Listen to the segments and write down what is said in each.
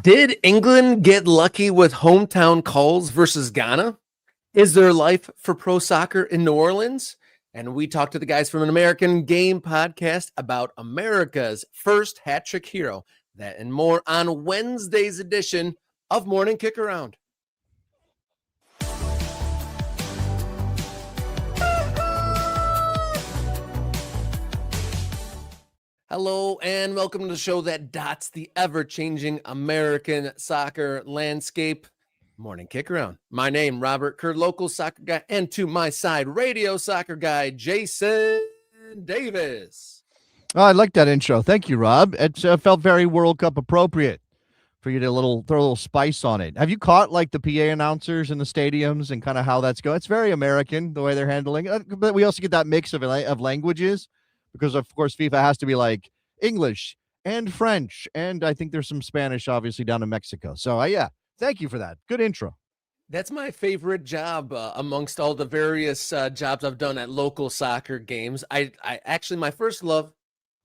Did England get lucky with hometown calls versus Ghana? Is there life for pro soccer in New Orleans? And we talked to the guys from an American Game podcast about America's first hat trick hero. That and more on Wednesday's edition of Morning Kick Around. Hello and welcome to the show that dots the ever-changing American soccer landscape. Morning Kick Around. My name, Robert Kerr, local soccer guy, and to my side, radio soccer guy, Jason Davis. Oh, I like that intro. Thank you, Rob. It felt very World Cup appropriate for you to throw a little spice on it. Have you caught like the PA announcers in the stadiums and kind of how that's going? It's very American the way they're handling it, but we also get that mix of languages because of course FIFA has to be like English and French, and I think there's some Spanish obviously down in Mexico. So yeah, thank you for that. Good intro. That's my favorite job amongst all the various jobs I've done at local soccer games. I actually, my first love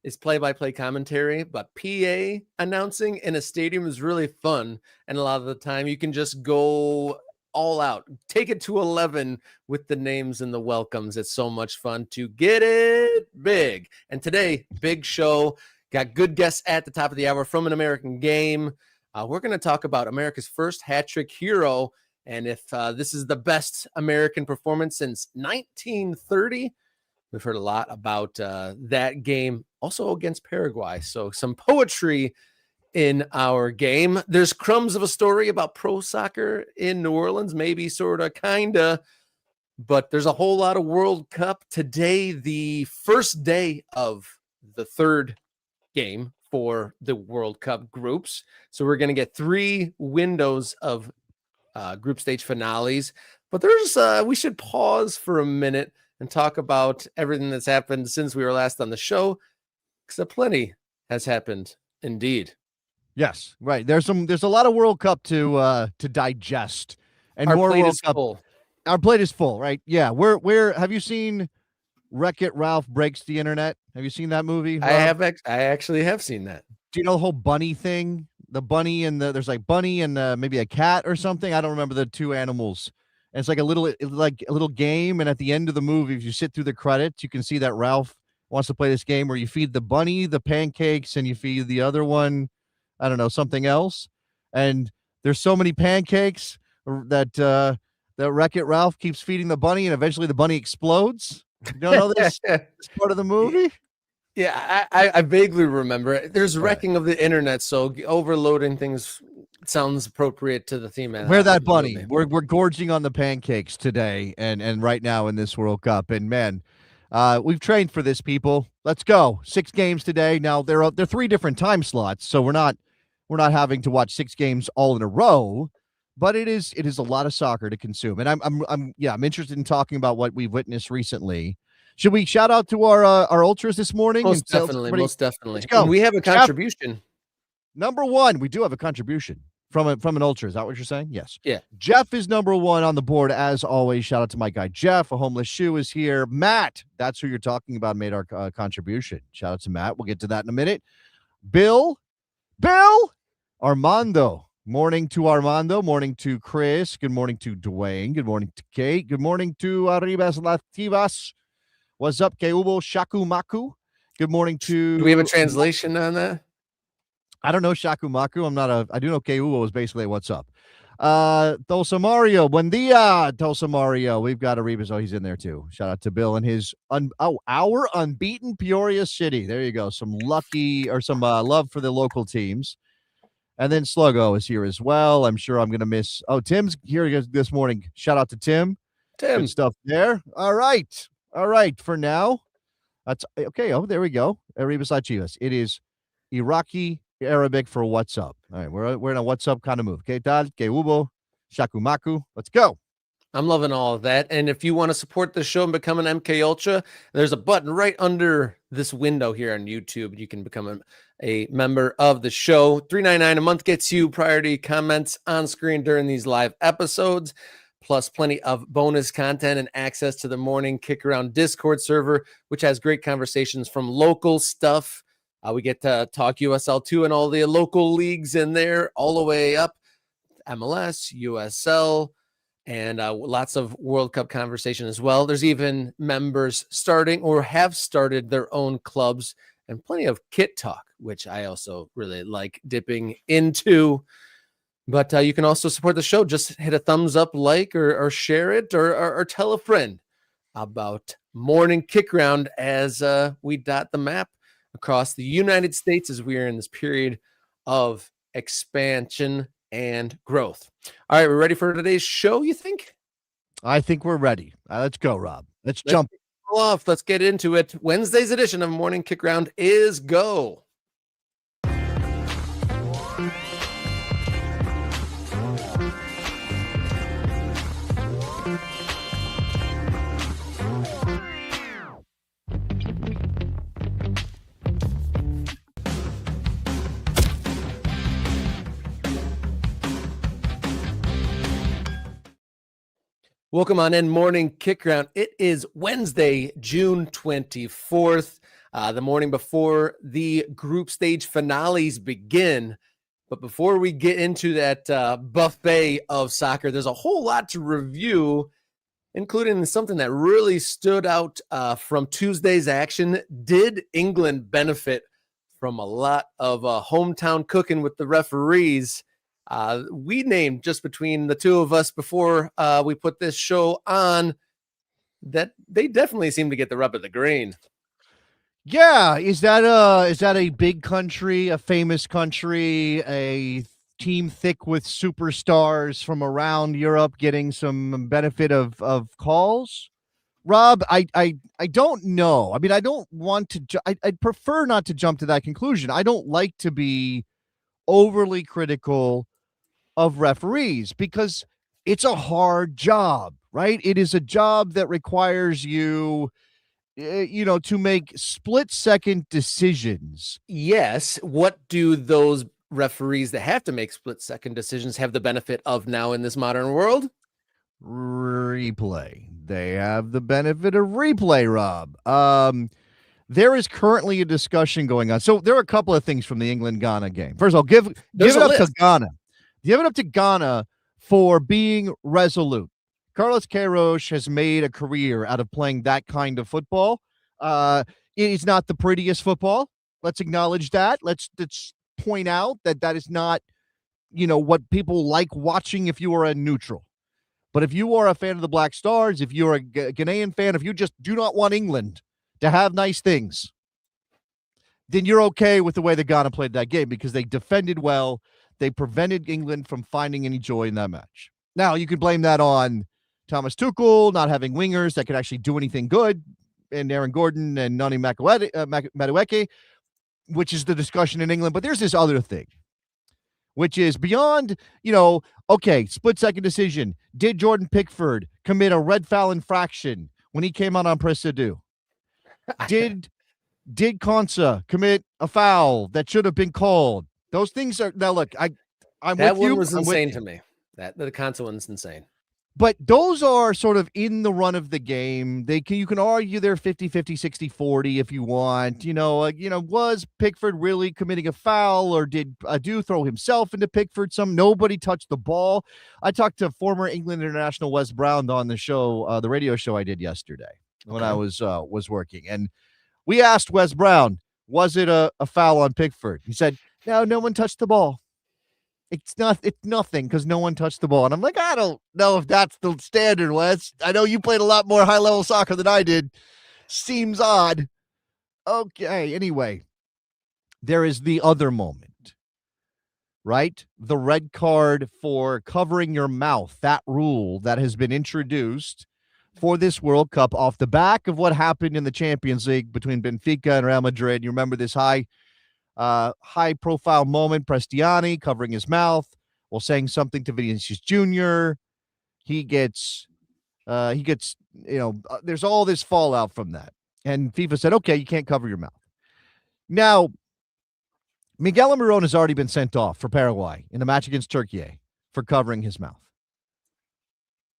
is play-by-play commentary, but PA announcing in a stadium is really fun. And a lot of the time you can just go all out, take it to 11 with the names and the welcomes. It's so much fun to get it big. And today, big show, got good guests at the top of the hour from an American Game. We're going to talk about America's first hat trick hero. And if this is the best American performance since 1930, we've heard a lot about that game, also against Paraguay. So some poetry in our game. There's crumbs of a story about pro soccer in New Orleans, maybe, sort of, kind of. But there's a whole lot of World Cup today, the first day of the third game for the World Cup groups. So we're going to get 3 windows of group stage finales. But we should pause for a minute and talk about everything that's happened since we were last on the show, because plenty has happened indeed. Yes, right. There's a lot of World Cup to digest, and Our more plate World is Cup. full. Our plate is full, right? Yeah. Where have you seen Wreck-It Ralph Breaks the Internet? Have you seen that movie, Rob? I actually have seen that. Do you know the whole bunny thing? The bunny and there's like bunny and maybe a cat or something. I don't remember the 2 animals. And it's like a little game. And at the end of the movie, if you sit through the credits, you can see that Ralph wants to play this game where you feed the bunny the pancakes and you feed the other one, I don't know, something else. And there's so many pancakes that Wreck-It Ralph keeps feeding the bunny, and eventually the bunny explodes. You don't know this part of the movie? Yeah, I vaguely remember it. There's wrecking of the internet, so overloading things sounds appropriate to the theme. We're that bunny. We're gorging on the pancakes today and right now in this World Cup. And man, we've trained for this, people. Let's go. 6 games today. Now they're 3 different time slots, so we're not having to watch 6 games all in a row. But it is a lot of soccer to consume, and I'm interested in talking about what we've witnessed recently. Should we shout out to our ultras this morning? Most definitely. Let's go. We have a contribution. Jeff, number 1, we do have a contribution from an ultra. Is that what you're saying? Yes. Yeah. Jeff is number 1 on the board as always. Shout out to my guy Jeff. A homeless shoe is here. Matt, that's who you're talking about, made our contribution. Shout out to Matt. We'll get to that in a minute. Bill, Armando. Morning to Armando. Morning to Chris. Good morning to Dwayne. Good morning to Kate. Good morning to Arribas Lativas. What's up, Que Hubo Shakumaku? Good morning to... Do we have a translation on that? I don't know Shakumaku. I do know Que Hubo is basically what's up. Tulsa Mario. Buen dia, Tulsa Mario. We've got Arribas. Oh, he's in there too. Shout out to Bill and his our unbeaten Peoria City. There you go. Some love for the local teams. And then Sluggo is here as well. I'm sure I'm going to miss... Oh, Tim's here this morning. Shout out to Tim. Good stuff there. All right. For now, that's okay. Oh, there we go. Arribas La Chivas. It is Iraqi Arabic for what's up. All right. We're in a what's up kind of move. Que tal? Que hubo? Shakumaku. Let's go. I'm loving all of that. And if you want to support the show and become an MK Ultra, there's a button right under this window here on YouTube. You can become a member of the show. $3.99 a month gets you priority comments on screen during these live episodes, plus plenty of bonus content and access to the Morning Kick Around Discord server, which has great conversations from local stuff We get to talk USL2 and all the local leagues in there, all the way up MLS, USL, and lots of World Cup conversation as well. There's even members starting or have started their own clubs, and plenty of kit talk, which I also really like dipping into. But you can also support the show. Just hit a thumbs up, like, or share it, or tell a friend about Morning Kick Round as we dot the map across the United States as we are in this period of expansion and growth. All right, we're ready for today's show, you think? I think we're ready. Let's go, Rob. Let's jump off. Let's get into it. Wednesday's edition of Morning Kick Round is go. Welcome on in Morning Kick Round. It is Wednesday, June 24th, the morning before the group stage finales begin. But before we get into that buffet of soccer, there's a whole lot to review, including something that really stood out from Tuesday's action. Did England benefit from a lot of hometown cooking with the referees? We named just between the two of us before we put this show on that they definitely seem to get the rub of the green. Yeah, is that a big country, a famous country, a team thick with superstars from around Europe getting some benefit of calls? Rob, I don't know. I mean, I don't want to. I'd prefer not to jump to that conclusion. I don't like to be overly critical of referees because it's a hard job, right? It is a job that requires you, to make split-second decisions. Yes. What do those referees that have to make split-second decisions have the benefit of now in this modern world? Replay. They have the benefit of replay, Rob. There is currently a discussion going on. So there are a couple of things from the England-Ghana game. First of all, give it up to Ghana. Give it up to Ghana for being resolute. Carlos Queiroz has made a career out of playing that kind of football. It's not the prettiest football. Let's acknowledge that. Let's point out that is not, what people like watching if you are a neutral. But if you are a fan of the Black Stars, if you're a Ghanaian fan, if you just do not want England to have nice things, then you're okay with the way that Ghana played that game because they defended well. They prevented England from finding any joy in that match. Now, you could blame that on Thomas Tuchel not having wingers that could actually do anything good, and Aaron Gordon and Nani Madueke, which is the discussion in England. But there's this other thing, which is beyond, okay, split-second decision. Did Jordan Pickford commit a red foul infraction when he came out on Presidio? Did Konsa commit a foul that should have been called? Those things are now. Look, I'm that with you. One was insane to me. That the Konsa one's insane. But those are sort of in the run of the game. You can argue they're 50-50, 60-40 if you want. Was Pickford really committing a foul, or did Adu throw himself into Pickford? Nobody touched the ball. I talked to former England international Wes Brown on the show, the radio show I did yesterday when I was working, and we asked Wes Brown, was it a foul on Pickford? He said, no one touched the ball. It's nothing because no one touched the ball. And I'm like, I don't know if that's the standard, Wes. I know you played a lot more high-level soccer than I did. Seems odd. Okay, anyway, there is the other moment, right? The red card for covering your mouth, that rule that has been introduced for this World Cup off the back of what happened in the Champions League between Benfica and Real Madrid. You remember this high-profile moment, Prestiani covering his mouth while saying something to Vinicius Jr. He gets, there's all this fallout from that. And FIFA said, okay, you can't cover your mouth. Now, Miguel Almiron has already been sent off for Paraguay in the match against Turkey for covering his mouth.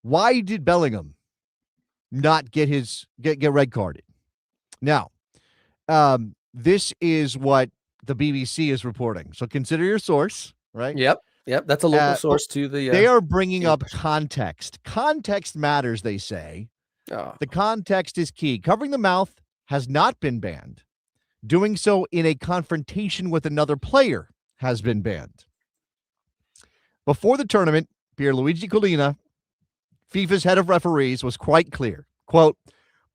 Why did Bellingham not get red carded? Now, This is what the BBC is reporting. So consider your source, right? Yep. That's a local But source to the. they are bringing team up question. context. Context matters, they say. Oh. The context is key. Covering the mouth has not been banned. Doing so in a confrontation with another player has been banned. Before the tournament, Pierluigi Collina, FIFA's head of referees, was quite clear. Quote,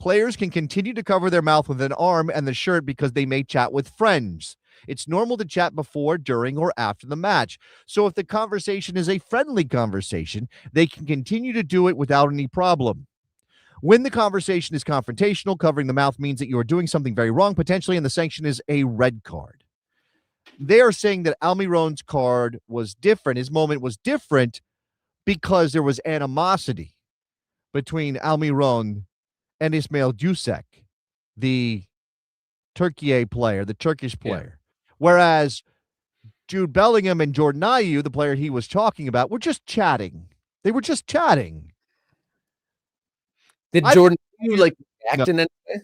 players can continue to cover their mouth with an arm and the shirt because they may chat with friends. It's normal to chat before, during, or after the match. So if the conversation is a friendly conversation, they can continue to do it without any problem. When the conversation is confrontational, covering the mouth means that you are doing something very wrong, potentially, and the sanction is a red card. They are saying that Almiron's card was different. His moment was different because there was animosity between Almiron and Ismail Jusek, the Turkey player, the Turkish player. Whereas Jude Bellingham and Jordan Ayew, the player he was talking about, were just chatting. They were just chatting. Did Jordan like No. act in any way?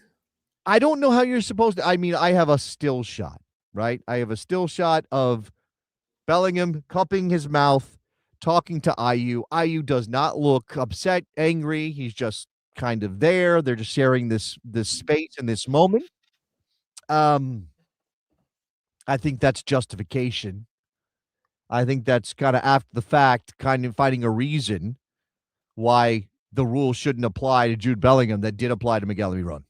I don't know how you're supposed to. I mean, I have a still shot, right? I have a still shot of Bellingham cupping his mouth, talking to Ayew. Ayew does not look upset, angry. He's just kind of there. They're just sharing this space in this moment. I think that's justification. I think that's kind of after the fact, kind of finding a reason why the rule shouldn't apply to Jude Bellingham that did apply to Miguel Almiron.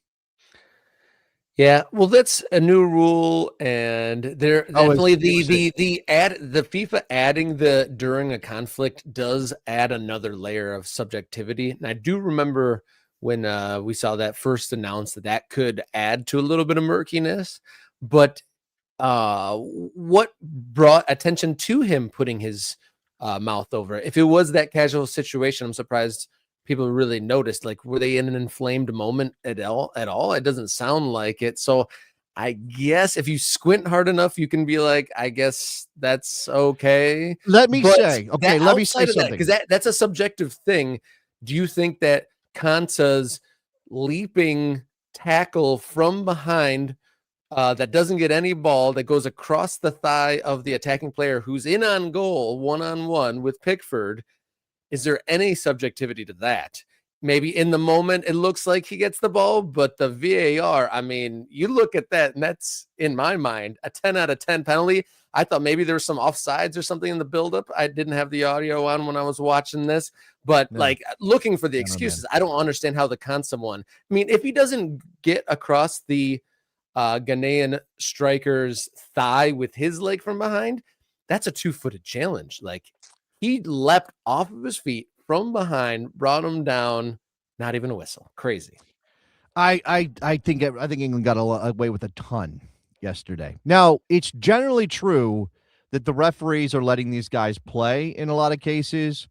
Yeah, well, that's a new rule, and there definitely the FIFA adding the during a conflict does add another layer of subjectivity. And I do remember when we saw that first announced that could add to a little bit of murkiness, but what brought attention to him putting his mouth over it? If it was that casual situation, I'm surprised people really noticed. Like, were they in an inflamed moment at all? It doesn't sound like it. So I guess if you squint hard enough, you can be like, I guess that's okay. Let me say something. Because that's a subjective thing. Do you think that Konsa's leaping tackle from behind that doesn't get any ball, that goes across the thigh of the attacking player who's in on goal one-on-one with Pickford, is there any subjectivity to that? Maybe in the moment it looks like he gets the ball, but the VAR, I mean, you look at that and that's, in my mind, a 10 out of 10 penalty. I thought maybe there was some offsides or something in the buildup. I didn't have the audio on when I was watching this, but looking for the excuses, I don't understand how the Konsa one. I mean, if he doesn't get across the Ghanaian striker's thigh with his leg from behind, that's a 2-footed challenge. Like, he leapt off of his feet from behind, brought him down, not even a whistle. Crazy. I think England got away with a ton yesterday. Now, it's generally true that the referees are letting these guys play in a lot of cases.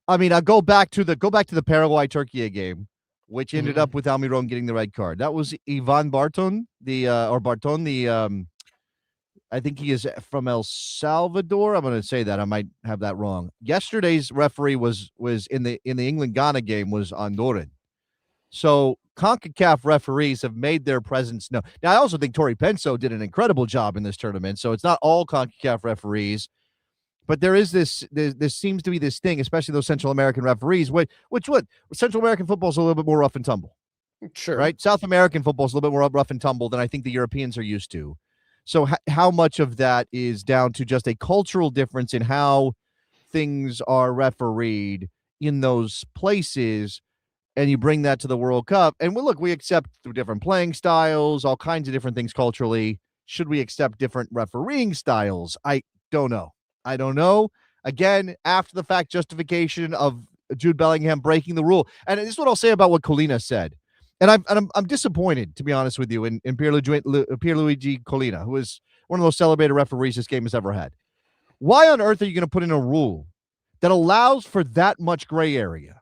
I mean, I go back to the Paraguay-Turkey game, which ended up with Almiron getting the red card. That was Ivan Barton, I think he is from El Salvador. I'm going to say that. I might have that wrong. Yesterday's referee was in the England-Ghana game was Andorran. So CONCACAF referees have made their presence known. Now, I also think Tori Penso did an incredible job in this tournament. So it's not all CONCACAF referees, but there is this seems to be this thing, especially those Central American referees, which Central American football is a little bit more rough and tumble. Sure. Right? South American football is a little bit more rough and tumble than I think the Europeans are used to. So how much of that is down to just a cultural difference in how things are refereed in those places, and you bring that to the World Cup? And we accept different playing styles, all kinds of different things culturally. Should we accept different refereeing styles? I don't know. Again, after the fact justification of Jude Bellingham breaking the rule. And this is what I'll say about what Collina said. And I'm disappointed, to be honest with you, in Pierluigi Collina, who is one of the most celebrated referees this game has ever had. Why on earth are you going to put in a rule that allows for that much gray area?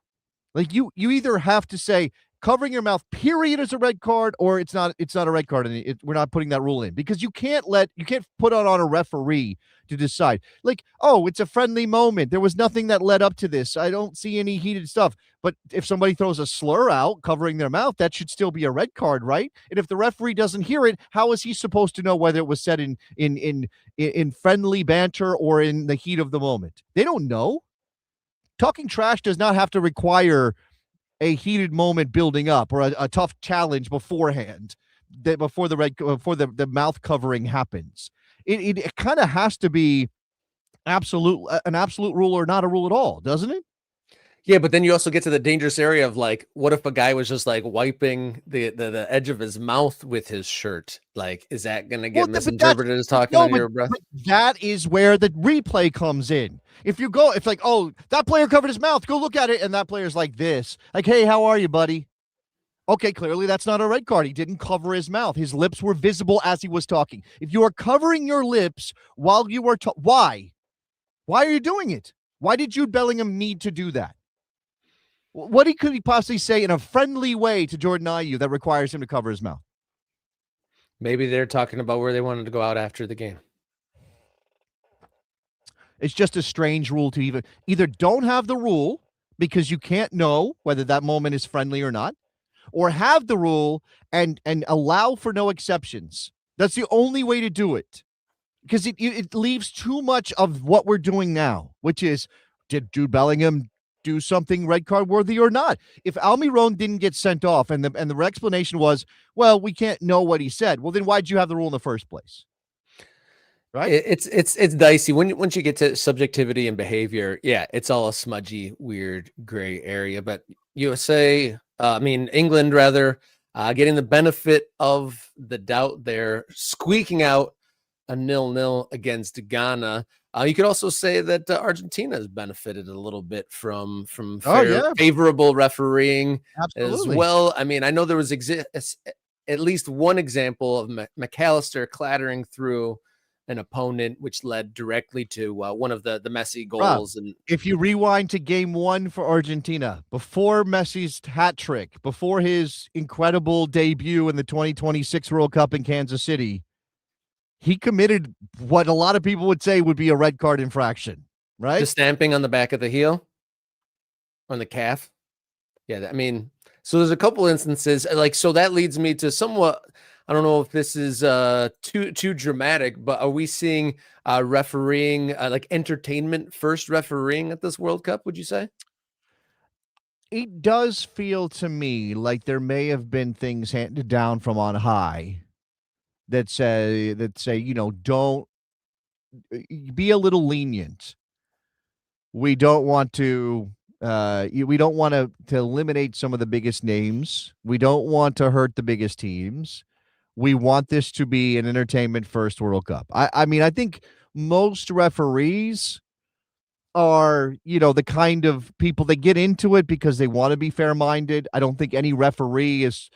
Like, you either have to say covering your mouth period is a red card, or it's not a red card, and we're not putting that rule in, because you can't put it on a referee to decide, like, oh, it's a friendly moment, there was nothing that led up to this, I don't see any heated stuff. But if somebody throws a slur out covering their mouth, that should still be a red card, right? And if the referee doesn't hear it, how is he supposed to know whether it was said in friendly banter or in the heat of the moment? They don't know. Talking trash does not have to require a heated moment building up, or a tough challenge beforehand, that before the mouth covering happens. It kind of has to be an absolute rule, or not a rule at all, doesn't it? Yeah, but then you also get to the dangerous area of, like, what if a guy was just like wiping the edge of his mouth with his shirt? Like, is that going to get misinterpreted as talking under your breath? But that is where the replay comes in. If you go, it's like, oh, that player covered his mouth, go look at it, and that player's like this, like, hey, how are you, buddy? Okay, clearly that's not a red card. He didn't cover his mouth. His lips were visible as he was talking. If you are covering your lips while you are why? Why are you doing it? Why did Jude Bellingham need to do that? What could he possibly say in a friendly way to Jordan Ayew that requires him to cover his mouth? Maybe they're talking about where they wanted to go out after the game. It's just a strange rule to either don't have the rule because you can't know whether that moment is friendly or not, or have the rule and allow for no exceptions. That's the only way to do it, because it leaves too much of what we're doing now, which is, did Jude Bellingham do something red card worthy or not? If Almiron didn't get sent off and the explanation was, well, we can't know what he said, well, then why'd you have the rule in the first place? Right? It's dicey once you get to subjectivity and behavior. Yeah, it's all a smudgy, weird, gray area. But England rather, getting the benefit of the doubt there, squeaking out a 0-0 against Ghana. You could also say that Argentina has benefited a little bit from favorable refereeing. Absolutely. As well. I mean, I know there was at least one example of McAllister clattering through an opponent, which led directly to one of the Messi goals. Rob, and if you rewind to game 1 for Argentina, before Messi's hat trick, before his incredible debut in the 2026 World Cup in Kansas City, he committed what a lot of people would say would be a red card infraction, right? The stamping on the back of the heel, on the calf. Yeah, I mean, so there's a couple instances, like, so that leads me to somewhat, I don't know if this is too dramatic, but are we seeing refereeing, like entertainment first refereeing at this World Cup, would you say? It does feel to me like there may have been things handed down from on high that say, don't be a little lenient. We don't want to eliminate some of the biggest names. We don't want to hurt the biggest teams. We want this to be an entertainment first World Cup. I mean, I think most referees are, the kind of people that get into it because they want to be fair-minded. I don't think any referee is,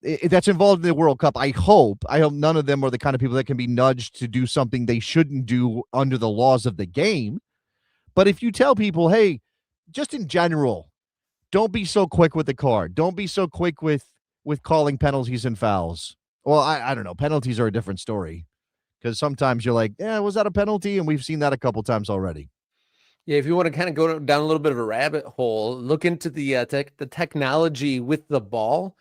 that's involved in the World Cup. I hope none of them are the kind of people that can be nudged to do something they shouldn't do under the laws of the game. But if you tell people, hey, just in general, don't be so quick with the card. Don't be so quick with calling penalties and fouls. Well, I don't know. Penalties are a different story, because sometimes you're like, yeah, was that a penalty? And we've seen that a couple times already. Yeah, if you want to kind of go down a little bit of a rabbit hole, look into the technology with the ball.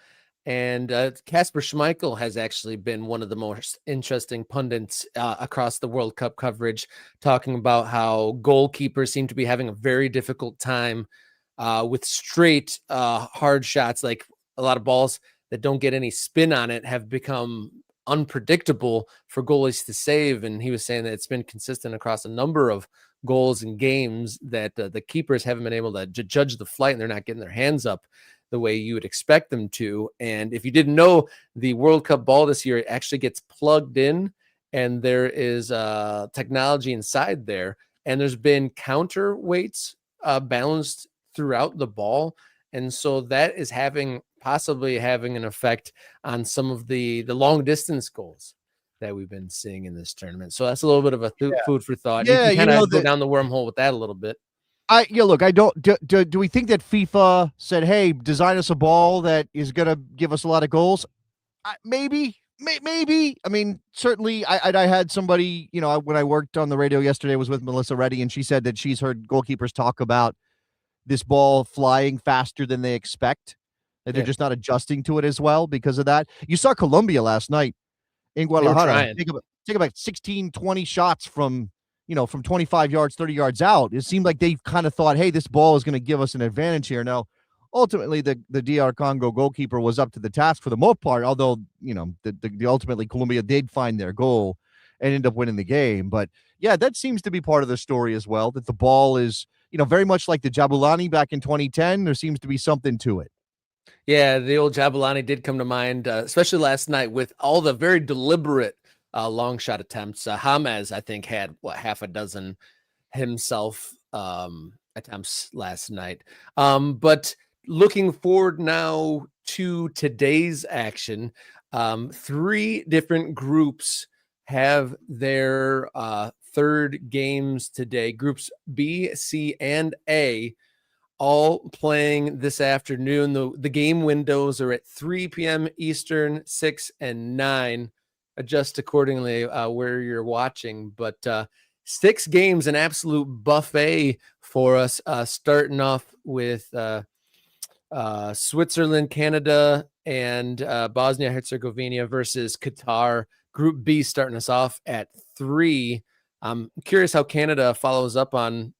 And Kasper Schmeichel has actually been one of the most interesting pundits across the World Cup coverage, talking about how goalkeepers seem to be having a very difficult time with straight hard shots. Like, a lot of balls that don't get any spin on it have become unpredictable for goalies to save. And he was saying that it's been consistent across a number of goals and games that the keepers haven't been able to judge the flight, and they're not getting their hands up the way you would expect them to. And if you didn't know, the World Cup ball this year, it actually gets plugged in, and there is technology inside there, and there's been counterweights balanced throughout the ball. And so that is possibly having an effect on some of the long distance goals that we've been seeing in this tournament. So that's a little bit of a food for thought. Yeah, you can kind of go down the wormhole with that a little bit. Look, I don't. Do we think that FIFA said, "Hey, design us a ball that is going to give us a lot of goals"? Maybe, maybe. I mean, certainly. I had somebody, when I worked on the radio yesterday, was with Melissa Reddy, and she said that she's heard goalkeepers talk about this ball flying faster than they expect. That they're Yeah, just not adjusting to it as well because of that. You saw Colombia last night in they were Guadalajara trying. take about 16, 20 shots from 25 yards, 30 yards out. It seemed like they kind of thought, hey, this ball is going to give us an advantage here. Now, ultimately, the DR Congo goalkeeper was up to the task for the most part, although, the ultimately Colombia did find their goal and end up winning the game. But yeah, that seems to be part of the story as well, that the ball is, very much like the Jabulani back in 2010. There seems to be something to it. Yeah, the old Jabulani did come to mind, especially last night with all the very deliberate long shot attempts. James, I think, had half a dozen himself attempts last night. But looking forward now to today's action, three different groups have their third games today. Groups B, C, and A all playing this afternoon. The game windows are at 3 p.m. Eastern, 6 and 9. Adjust accordingly where you're watching. But 6 games, an absolute buffet for us, starting off with Switzerland, Canada, and Bosnia-Herzegovina versus Qatar. Group B starting us off at 3. I'm curious how Canada follows up on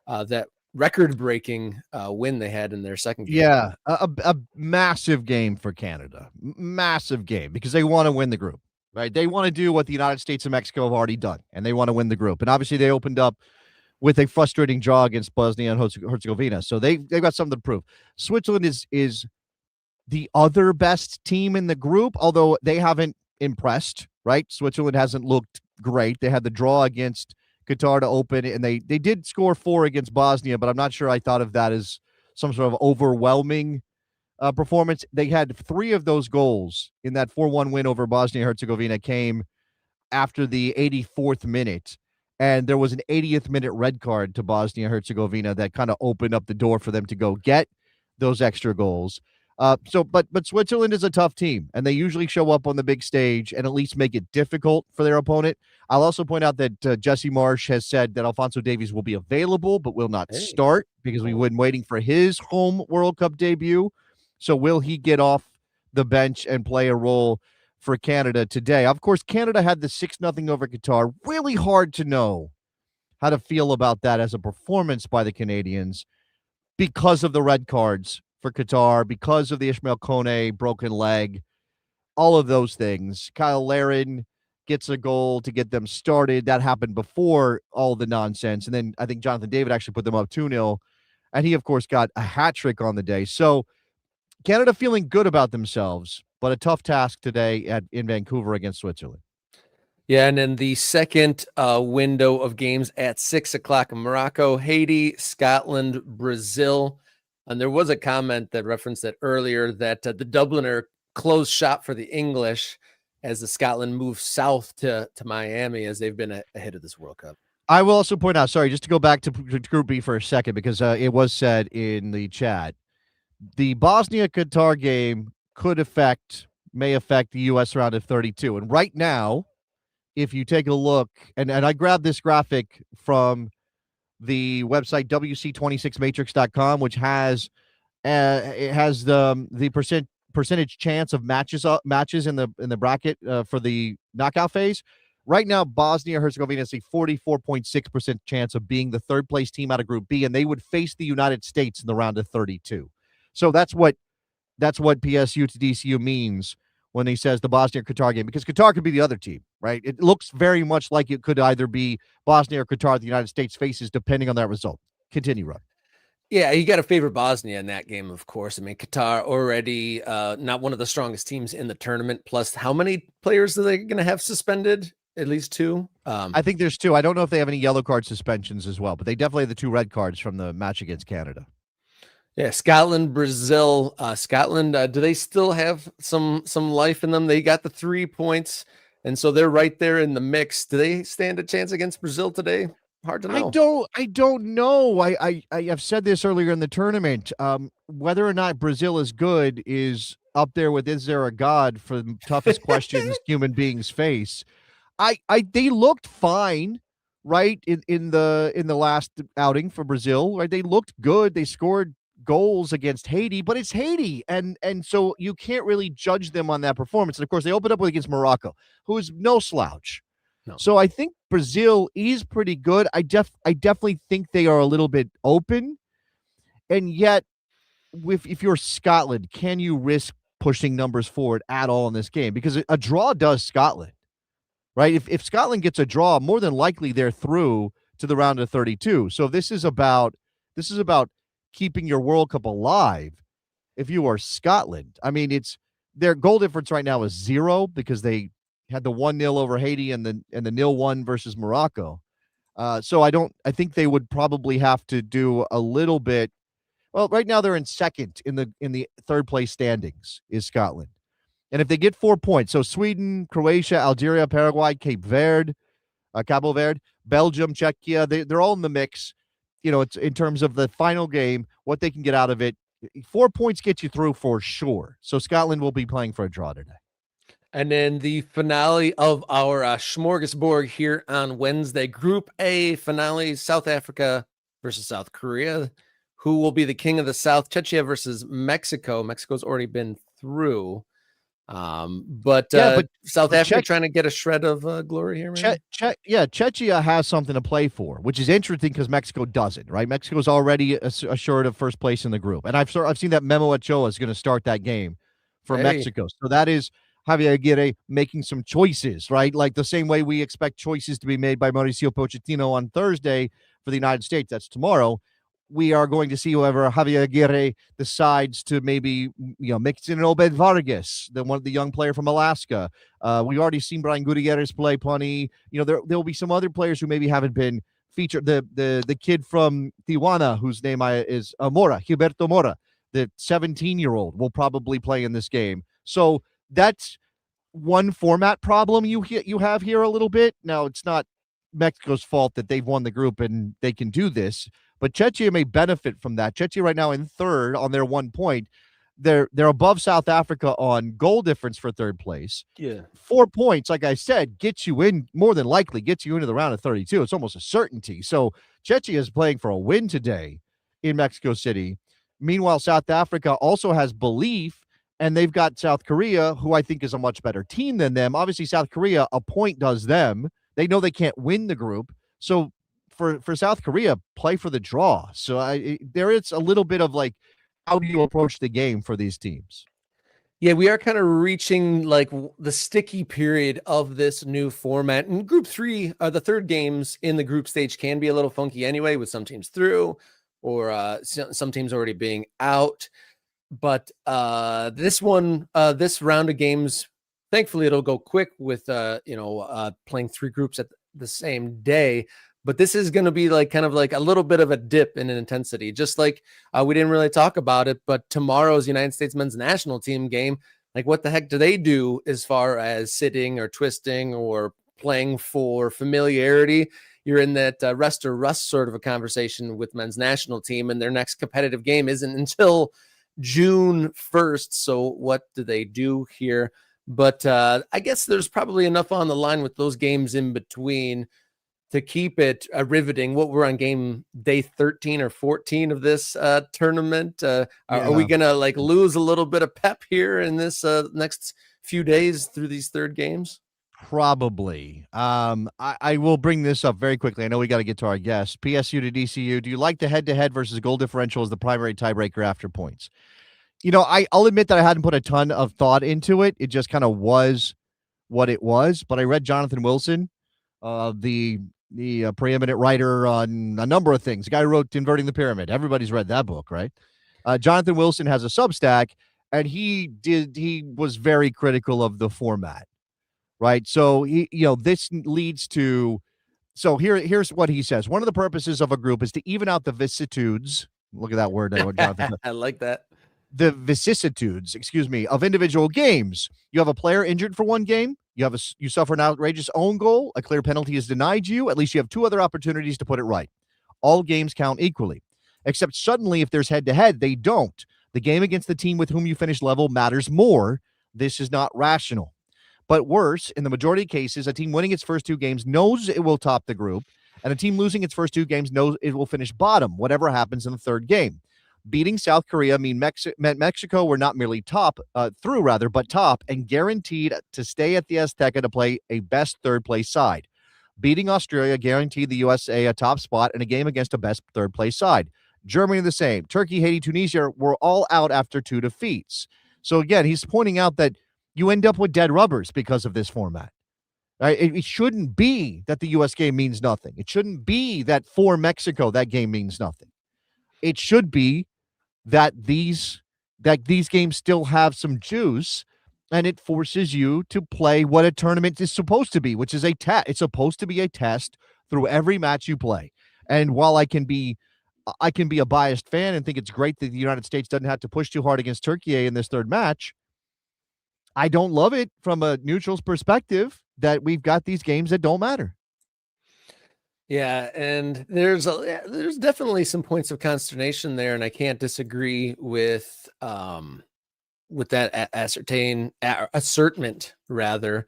that record-breaking win they had in their second game. Yeah, a massive game for Canada. Massive game because they want to win the group, right? They want to do what the United States and Mexico have already done, and they want to win the group. And obviously, they opened up with a frustrating draw against Bosnia and Herzegovina, so they've got something to prove. Switzerland is the other best team in the group, although they haven't impressed, right? Switzerland hasn't looked great. They had the draw against Qatar to open, and they did score 4 against Bosnia, but I'm not sure I thought of that as some sort of overwhelming performance. They had 3 of those goals in that 4-1 win over Bosnia-Herzegovina came after the 84th minute, and there was an 80th minute red card to Bosnia-Herzegovina that kind of opened up the door for them to go get those extra goals. But Switzerland is a tough team, and they usually show up on the big stage and at least make it difficult for their opponent. I'll also point out that Jesse Marsh has said that Alphonso Davies will be available, but will not start because we've been waiting for his home World Cup debut. So will he get off the bench and play a role for Canada today? Of course, Canada had the 6-0 over Qatar. Really hard to know how to feel about that as a performance by the Canadians because of the red cards for Qatar, because of the Ishmael Kone broken leg, all of those things. Kyle Larin gets a goal to get them started. That happened before all the nonsense. And then I think Jonathan David actually put them up 2-0. And he, of course, got a hat trick on the day. So Canada feeling good about themselves, but a tough task today in Vancouver against Switzerland. Yeah, and then the second window of games at 6 o'clock in Morocco, Haiti, Scotland, Brazil. And there was a comment that referenced that earlier that the Dubliner closed shop for the English as the Scotland moves south to Miami as they've been ahead of this World Cup. I will also point out, sorry, just to go back to Group B for a second, because it was said in the chat, the Bosnia-Qatar game may affect the U.S. round of 32. And right now, if you take a look, and I grabbed this graphic from the website WC26matrix.com, which has the percentage chance of matches in the bracket for the knockout phase. Right now, Bosnia-Herzegovina has a 44.6% chance of being the third place team out of Group B, and they would face the United States in the round of 32. So that's what PSU to DCU means when he says the Bosnia-Qatar game, because Qatar could be the other team, right? It looks very much like it could either be Bosnia or Qatar the United States faces, depending on that result. Continue, Rob. Yeah, you got to favor Bosnia in that game, of course. I mean, Qatar already not one of the strongest teams in the tournament. Plus, how many players are they going to have suspended? At least 2. I think there's 2. I don't know if they have any yellow card suspensions as well, but they definitely have the 2 red cards from the match against Canada. Yeah, Scotland, Brazil. Scotland, do they still have some life in them? They got the 3 points, and so they're right there in the mix. Do they stand a chance against Brazil today? hard to I know. don't know. I have said this earlier in the tournament. Whether or not Brazil is good is up there with is there a God for the toughest questions human beings face. They looked fine, right? In the last outing for Brazil, right? They looked good. They scored goals against Haiti, but it's Haiti, and so you can't really judge them on that performance. And of course, they opened up with against Morocco, who is no slouch. No. So I think Brazil is pretty good. I definitely think they are a little bit open, and yet, if you're Scotland, can you risk pushing numbers forward at all in this game? Because a draw does Scotland, right? If Scotland gets a draw, more than likely they're through to the round of 32. So this is about keeping your World Cup alive. If you are Scotland, I mean, it's their goal difference right now is 0 because they had the 1-0 over Haiti and the 0-1 versus Morocco. So I think they would probably have to do a little bit. Well, right now they're in second in the third place standings is Scotland. And if they get 4 points, so Sweden, Croatia, Algeria, Paraguay, Cabo Verde, Belgium, Czechia, they're all in the mix. It's in terms of the final game, what they can get out of it. 4 points get you through for sure. So Scotland will be playing for a draw today. And then the finale of our smorgasbord here on Wednesday, Group A finale, South Africa versus South Korea. Who will be the king of the South? Czechia versus Mexico. Mexico's already been through. But South Africa trying to get a shred of glory here, maybe? Czechia has something to play for, which is interesting because Mexico doesn't, right? Mexico's already assured of first place in the group. And I've seen that Memo Ochoa is going to start that game for Mexico. So that is Javier Aguirre making some choices, right? Like the same way we expect choices to be made by Mauricio Pochettino on Thursday for the United States. That's tomorrow. We are going to see whoever Javier Aguirre decides to maybe, mix in an Obed Vargas, the young player from Alaska. We've already seen Brian Gutierrez play plenty. There will be some other players who maybe haven't been featured. The kid from Tijuana, whose name is Gilberto Mora, the 17-year-old, will probably play in this game. So that's one format problem you have here a little bit. Now, it's not Mexico's fault that they've won the group and they can do this, but Czechia may benefit from that. Czechia right now in third on their 1 point. They're above South Africa on goal difference for third place. Yeah. 4 points, like I said, gets you in, more than likely gets you into the round of 32. It's almost a certainty. So Czechia is playing for a win today in Mexico City. Meanwhile, South Africa also has belief, and they've got South Korea, who I think is a much better team than them. Obviously, South Korea, a point does them. They know they can't win the group. So for South Korea, play for the draw. So there is a little bit of like, how do you approach the game for these teams? Yeah, we are kind of reaching like the sticky period of this new format. And Group 3, the third games in the group stage can be a little funky anyway, with some teams through or some teams already being out. But this round of games, thankfully, it'll go quick with playing 3 groups at the same day. But this is going to be like kind of like a little bit of a dip in intensity, just like we didn't really talk about it. But tomorrow's United States men's national team game, like what the heck do they do as far as sitting or twisting or playing for familiarity? You're in that rest or rust sort of a conversation with men's national team, and their next competitive game isn't until June 1st. So what do they do here? But I guess there's probably enough on the line with those games in between to keep it riveting. What we're on game day 13 or 14 of this tournament. Are we going to like lose a little bit of pep here in this next few days through these third games? Probably. I will bring this up very quickly. I know we got to get to our guests. PSU to DCU. Do you like the head-to-head versus goal differential as the primary tiebreaker after points? I'll admit that I hadn't put a ton of thought into it. It just kind of was what it was. But I read Jonathan Wilson, the preeminent writer on a number of things. The guy who wrote Inverting the Pyramid. Everybody's read that book, right? Jonathan Wilson has a Substack, and he was very critical of the format, right? So this leads to. So here's what he says. One of the purposes of a group is to even out the vicissitudes. Look at that word. I like that. The vicissitudes, of individual games. You have a player injured for one game, You suffer an outrageous own goal, a clear penalty is denied you, at least you have 2 other opportunities to put it right. All games count equally. Except suddenly, if there's head-to-head, they don't. The game against the team with whom you finish level matters more. This is not rational. But worse, in the majority of cases, a team winning its first 2 games knows it will top the group, and a team losing its first 2 games knows it will finish bottom, whatever happens in the third game. Beating South Korea meant Mexico were not merely top, but top, and guaranteed to stay at the Azteca to play a best third-place side. Beating Australia guaranteed the USA a top spot in a game against a best third-place side. Germany the same. Turkey, Haiti, Tunisia were all out after 2 defeats. So again, he's pointing out that you end up with dead rubbers because of this format. Right? It shouldn't be that the U.S. game means nothing. It shouldn't be that for Mexico that game means nothing. It should be that these games still have some juice, and it forces you to play what a tournament is supposed to be, which is a test. It's supposed to be a test through every match you play. And while I can be a biased fan and think it's great that the United States doesn't have to push too hard against Turkey in this third match, I don't love it from a neutral's perspective that we've got these games that don't matter. Yeah, and there's definitely some points of consternation there, and I can't disagree with that assertment rather.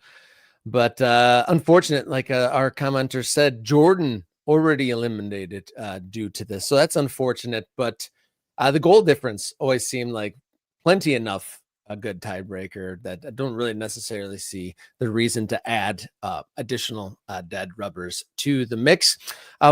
But unfortunate, like our commenter said, Jordan already eliminated due to this, so that's unfortunate. But the goal difference always seemed like plenty enough a good tiebreaker that I don't really necessarily see the reason to add additional dead rubbers to the mix.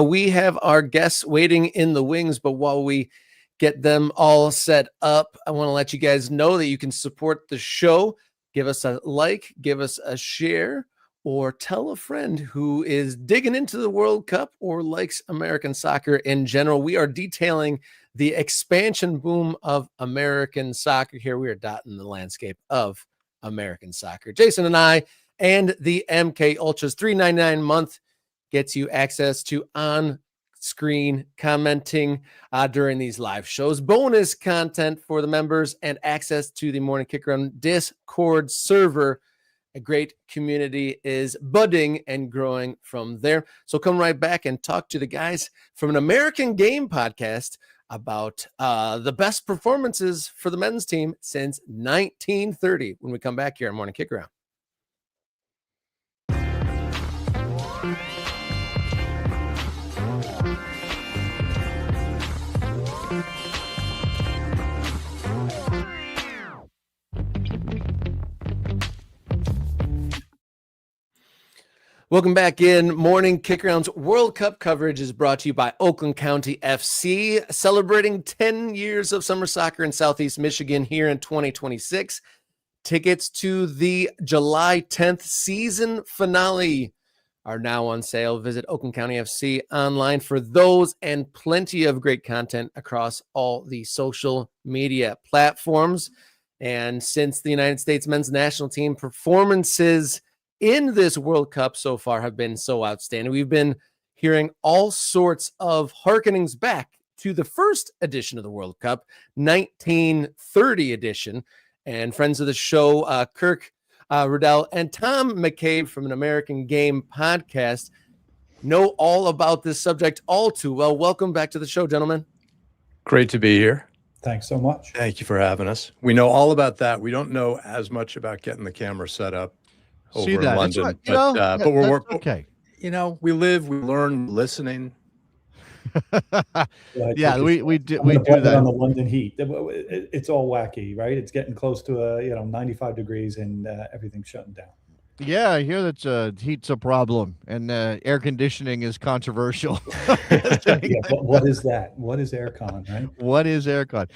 We have our guests waiting in the wings, but while we get them all set up, I want to let you guys know that you can support the show. Give us a like, give us a share, or tell a friend who is digging into the World Cup or likes American soccer in general. We are detailing the expansion boom of American soccer here. We are dotting the landscape of American soccer. Jason and I and the MK Ultras $3.99 a month gets you access to on-screen commenting during these live shows, bonus content for the members, and access to the Morning Kick Around Discord server. A great community is budding and growing from there. So come right back and talk to the guys from an American Game podcast about the best performances for the men's team since 1930 when we come back here on Morning Kick Around. Welcome back in. Morning Kick Around's World Cup coverage is brought to you by Oakland County FC, celebrating 10 years of summer soccer in Southeast Michigan here in 2026. Tickets to the July 10th season finale are now on sale. Visit Oakland County FC online for those and plenty of great content across all the social media platforms. And since the United States men's national team performances in this World Cup so far have been so outstanding, we've been hearing all sorts of hearkenings back to the first edition of the World Cup, 1930 edition. And friends of the show, Kirk, Rudell, and Tom McCabe from an American Game podcast know all about this subject all too well. Welcome back to the show, gentlemen. Great to be here. Thanks so much. Thank you for having us. We know all about that. We don't know as much about getting the camera set up over in London, but we're okay. You know, we live, we learn, listening. Yeah, we do that on the London heat. It's all wacky, right? It's getting close to 95 degrees and everything's shutting down. Yeah, I hear that heat's a problem and air conditioning is controversial. What is that? What is aircon, right? What is aircon?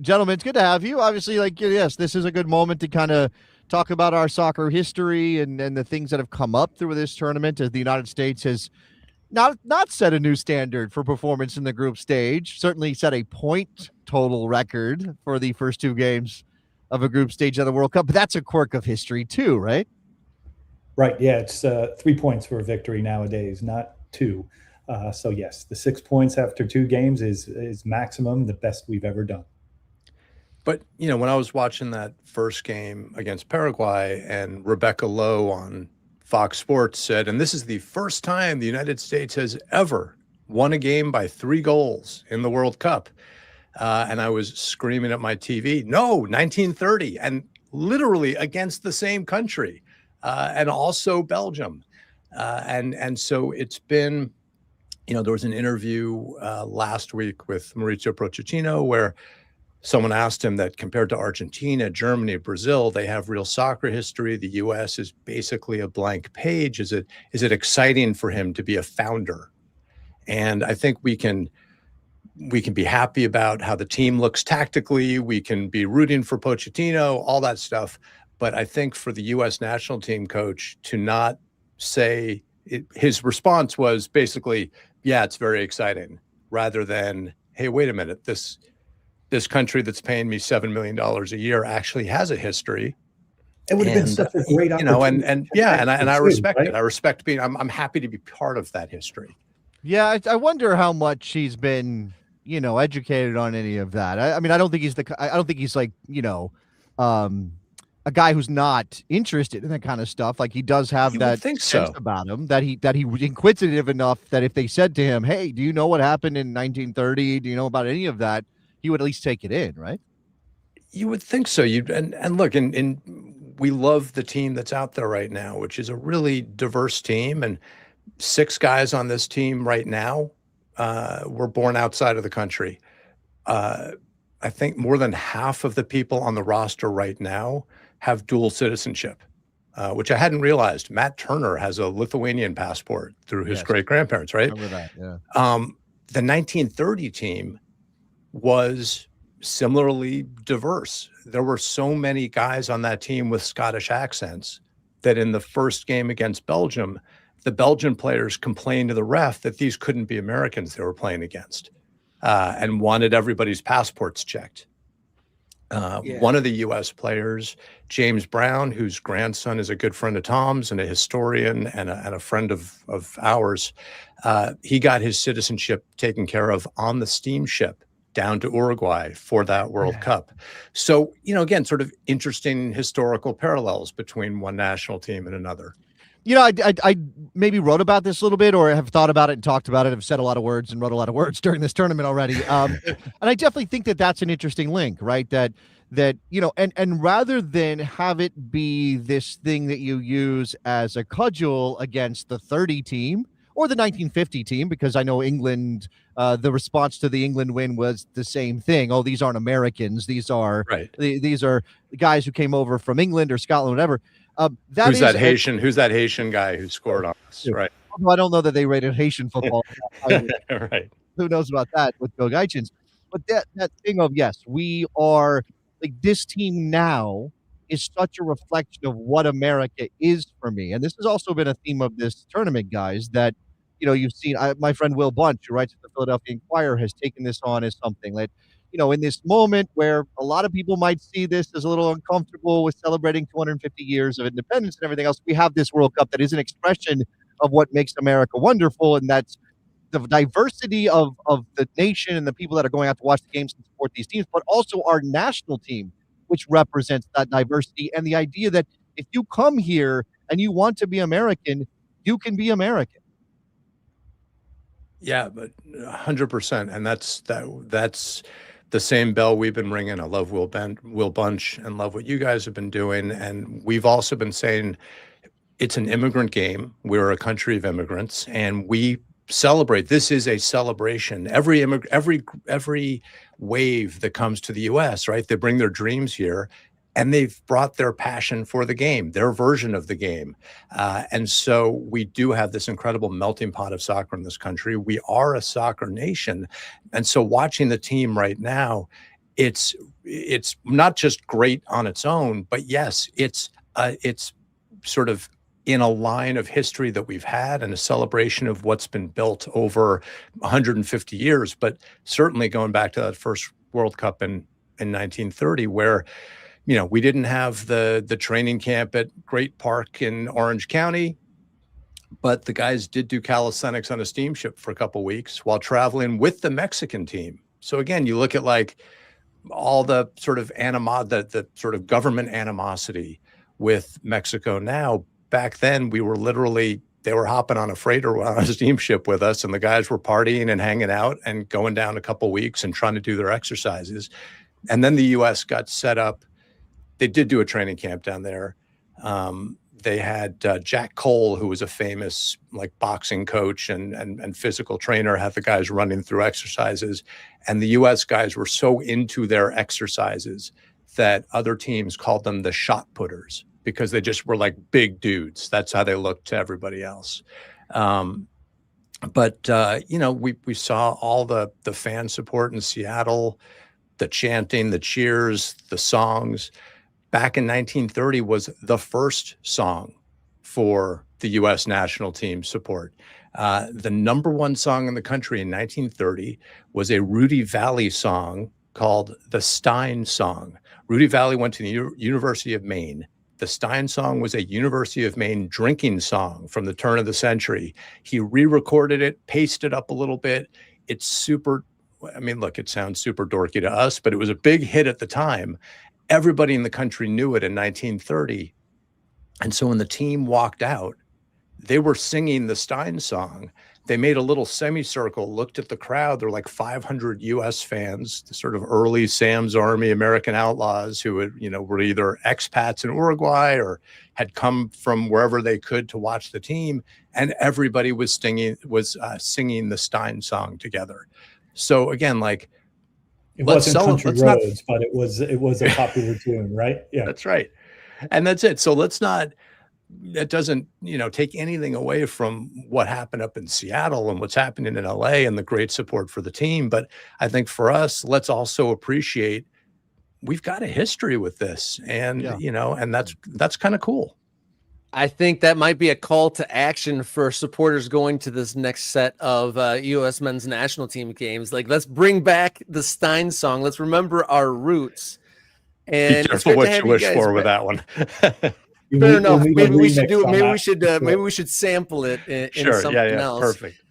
Gentlemen, it's good to have you. Obviously, yes, this is a good moment to kind of talk about our soccer history and the things that have come up through this tournament as the United States has not set a new standard for performance in the group stage, certainly set a point total record for the first 2 games of a group stage of the World Cup, but that's a quirk of history too, right? Right. Yeah, it's 3 points for a victory nowadays, not 2. So yes, the 6 points after 2 games is maximum, the best we've ever done. But, when I was watching that first game against Paraguay, and Rebecca Lowe on Fox Sports said, and this is the first time the United States has ever won a game by 3 goals in the World Cup. And I was screaming at my TV, no, 1930, and literally against the same country, and also Belgium. And so it's been, there was an interview last week with Maurizio Pochettino where someone asked him that compared to Argentina, Germany, Brazil, they have real soccer history. The U.S. is basically a blank page. Is it exciting for him to be a founder? And I think we can be happy about how the team looks tactically. We can be rooting for Pochettino, all that stuff. But I think for the U.S. national team coach to not say it, his response was basically, yeah, it's very exciting, rather than, hey, wait a minute, this country that's paying me $7 million a year actually has a history. It would have been such a great opportunity. And I respect it. I respect being, I'm happy to be part of that history. Yeah, I wonder how much he's been, educated on any of that. I mean, I don't think he's like, a guy who's not interested in that kind of stuff. Like, he does have that sense about him that he was inquisitive enough that if they said to him, hey, do you know what happened in 1930? Do you know about any of that? He would at least take it in, right? You would think so. And look, we love the team that's out there right now, which is a really diverse team. And 6 guys on this team right now were born outside of the country. I think more than half of the people on the roster right now have dual citizenship, which I hadn't realized. Matt Turner has a Lithuanian passport through his great-grandparents, right? I remember that, yeah. The 1930 team was similarly diverse. There were so many guys on that team with Scottish accents that in the first game against Belgium, the Belgian players complained to the ref that these couldn't be Americans they were playing against, and wanted everybody's passports checked. One of the U.S. players, James Brown, whose grandson is a good friend of Tom's and a historian and a friend of ours, he got his citizenship taken care of on the steamship down to Uruguay for that World Cup. So, again, sort of interesting historical parallels between one national team and another. I maybe wrote about this a little bit, or have thought about it and talked about it. I've said a lot of words and wrote a lot of words during this tournament already. And I definitely think that that's an interesting link, right? That and rather than have it be this thing that you use as a cudgel against the 30 team or the 1950 team, because I know England, the response to the England win was the same thing. Oh, these aren't Americans. These are these are guys who came over from England or Scotland, whatever. Who's that Haitian guy who scored on us, right? I don't know that they rated Haitian football. Right. Who knows about that with Bill Geichens? But that thing of, yes, we are like, this team now is such a reflection of what America is for me. And this has also been a theme of this tournament, guys, that, you've seen. My friend Will Bunch, who writes for the Philadelphia Inquirer, has taken this on as something that, in this moment where a lot of people might see this as a little uncomfortable with celebrating 250 years of independence and everything else, we have this World Cup that is an expression of what makes America wonderful, and that's the diversity of the nation and the people that are going out to watch the games and support these teams, but also our national team, which represents that diversity and the idea that if you come here and you want to be American, you can be American. Yeah, but 100%, and that's the same bell we've been ringing. I love Will Bunch and love what you guys have been doing. And we've also been saying it's an immigrant game. We're a country of immigrants, and we celebrate. This is a celebration. Every wave that comes to the U.S., right? They bring their dreams here, and they've brought their passion for the game, their version of the game. And so we do have this incredible melting pot of soccer in this country. We are a soccer nation. And so watching the team right now, it's not just great on its own, but yes, it's sort of in a line of history that we've had and a celebration of what's been built over 150 years, but certainly going back to that first World Cup in 1930, where we didn't have the training camp at Great Park in Orange County, but the guys did do calisthenics on a steamship for a couple of weeks while traveling with the Mexican team. So again, you look at like all the sort of the sort of government animosity with Mexico now. Back then, they were hopping on a freighter on a steamship with us, and the guys were partying and hanging out and going down a couple weeks and trying to do their exercises. And then the U.S. got set up. They did do a training camp down there. They had Jack Cole, who was a famous like boxing coach and physical trainer, had the guys running through exercises. And the U.S. guys were so into their exercises that other teams called them the shot putters, because they just were like big dudes. That's how they looked to everybody else. But we saw all the fan support in Seattle, the chanting, the cheers, the songs. Back in 1930 was the first song for the U.S. national team support. The number one song in the country in 1930 was a Rudy Valley song called the Stein Song. Rudy Valley went to the University of Maine. The Stein Song was a University of Maine drinking song from the turn of the century. He re-recorded it, pasted up a little bit. It's super, look, it sounds super dorky to us, but it was a big hit at the time. Everybody in the country knew it in 1930. And so when the team walked out, they were singing the Stein Song. They made a little semicircle, looked at the crowd. There were like 500 U.S. fans, the sort of early Sam's Army American outlaws who were either expats in Uruguay or had come from wherever they could to watch the team. And everybody was singing the Stein Song together. So again, like, it wasn't Country Roads, but it was a popular tune, right? Yeah, that's right. And that's it. So that doesn't, take anything away from what happened up in Seattle and what's happening in LA and the great support for the team. But I think for us, let's also appreciate we've got a history with this, and, and that's kind of cool. I think that might be a call to action for supporters going to this next set of U.S. men's national team games. Like, let's bring back the Stein Song. Let's remember our roots. And be careful what you wish for with that one. Fair enough. Maybe we should do it. Maybe we should sample it in something else. Perfect.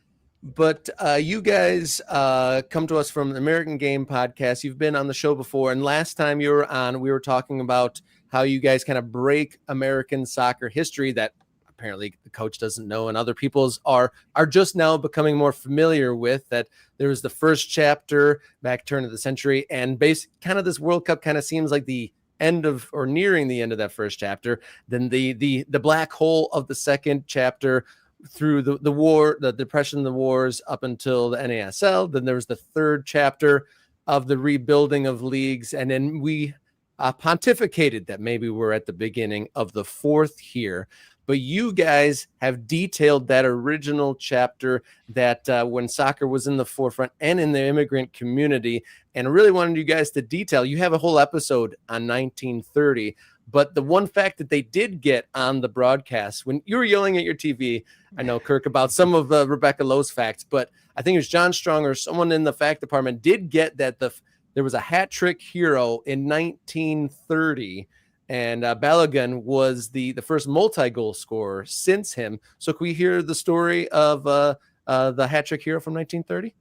But you guys come to us from the American Game Podcast. You've been on the show before, and last time you were on, we were talking about how you guys kind of break American soccer history that apparently the coach doesn't know and other people's are just now becoming more familiar with. That there was the first chapter back turn of the century, and kind of this World Cup kind of seems like the end of, or nearing the end of that first chapter. Then the black hole of the second chapter through the war, the depression, the wars up until the NASL. Then there was the third chapter of the rebuilding of leagues, and then we pontificated that maybe we're at the beginning of the fourth here. But you guys have detailed that original chapter that when soccer was in the forefront and in the immigrant community, and really wanted you guys to detail. You have a whole episode on 1930. But the one fact that they did get on the broadcast, when you were yelling at your TV, I know, Kirk, about some of Rebecca Lowe's facts, but I think it was John Strong or someone in the fact department did get that there was a hat trick hero in 1930, and Bellingham was the first multi-goal scorer since him. So can we hear the story of the hat trick hero from 1930?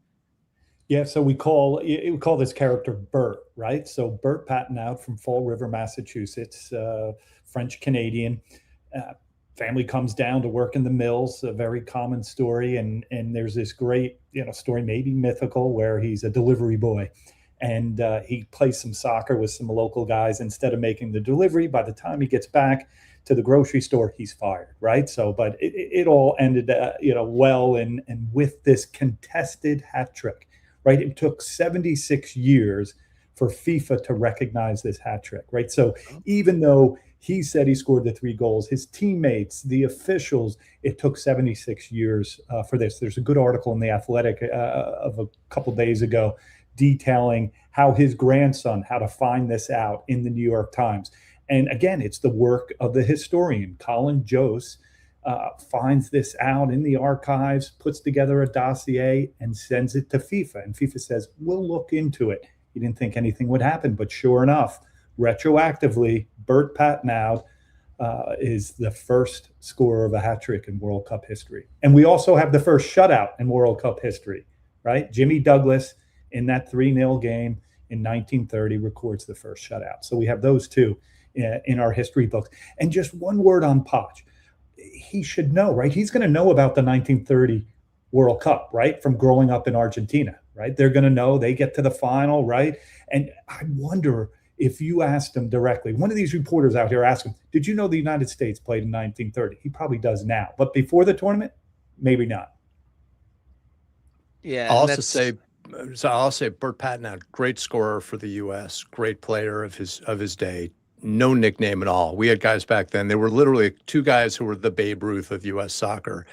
Yeah, so we call this character Bert, right? So Bert Pattenout from Fall River, Massachusetts, French Canadian. Family comes down to work in the mills, a very common story. And there's this great, story, maybe mythical, where he's a delivery boy. And he plays some soccer with some local guys. Instead of making the delivery, by the time he gets back to the grocery store, he's fired, right? So, but it all ended, well, and with this contested hat trick. Right, it took 76 years for FIFA to recognize this hat trick, right? So even though he said he scored the 3 goals, his teammates, the officials, it took 76 years for this. There's a good article in The Athletic of a couple days ago detailing how his grandson, how to find this out in the New York Times. And again, it's the work of the historian, Colin Jost, finds this out in the archives, puts together a dossier, and sends it to FIFA. And FIFA says, we'll look into it. He didn't think anything would happen, but sure enough, retroactively, Bert Pattenout is the first scorer of a hat trick in World Cup history. And we also have the first shutout in World Cup history, right? Jimmy Douglas in that 3-0 game. in 1930 records the first shutout. So we have those two in our history books. And just one word on Poch. He should know, right? He's going to know about the 1930 World Cup, right? From growing up in Argentina, right? They're going to know they get to the final, right? And I wonder if you asked him directly, one of these reporters out here asked him, did you know the United States played in 1930? He probably does now. But before the tournament, maybe not. Yeah. I'll and also say, Burt Patnaud, great scorer for the U.S., great player of his day. No nickname at all. We had guys back then. There were literally two guys who were the Babe Ruth of U.S. soccer.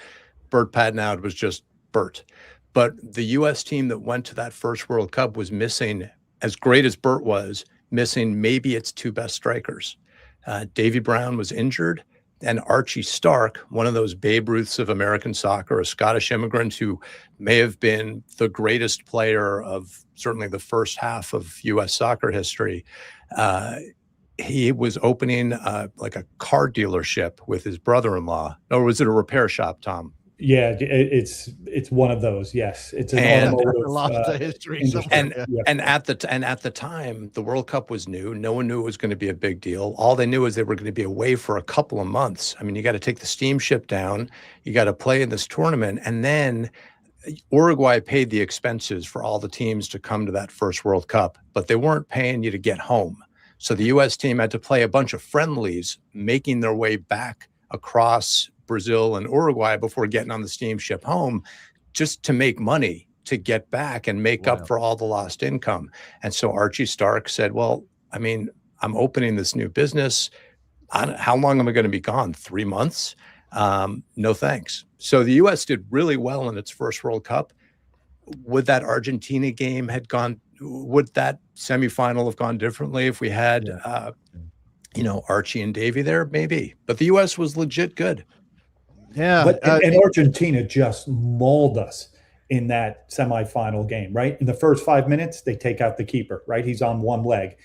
Burt Patnaud was just Burt. But the U.S. team that went to that first World Cup was missing, as great as Burt was, missing maybe its two best strikers. Davy Brown was injured, and Archie Stark, one of those Babe Ruths of American soccer, a Scottish immigrant who may have been the greatest player of certainly the first half of U.S. soccer history. He was opening like a car dealership with his brother-in-law. Or was it a repair shop, Tom? Yeah, it's one of those. Yes, it's an And automotive lost the history industry. somewhere. And at the time, the World Cup was new. No one knew it was going to be a big deal. All they knew was they were going to be away for a couple of months. I mean, you got to take the steamship down. You got to play in this tournament, and then Uruguay paid the expenses for all the teams to come to that first World Cup, but they weren't paying you to get home. So the U.S. team had to play a bunch of friendlies, making their way back across Brazil and Uruguay before getting on the steamship home, just to make money to get back and make up for all the lost income. And so Archie Stark said, well, I mean, I'm opening this new business. How long am I going to be gone? 3 months? No, thanks. So the U.S. did really well in its first World Cup. Would that Argentina game would that semifinal have gone differently if we had, Archie and Davy there? Maybe. But the U.S. was legit good. Yeah. But and Argentina just mauled us in that semifinal game, right? In the first 5 minutes, they take out the keeper, right? He's on one leg.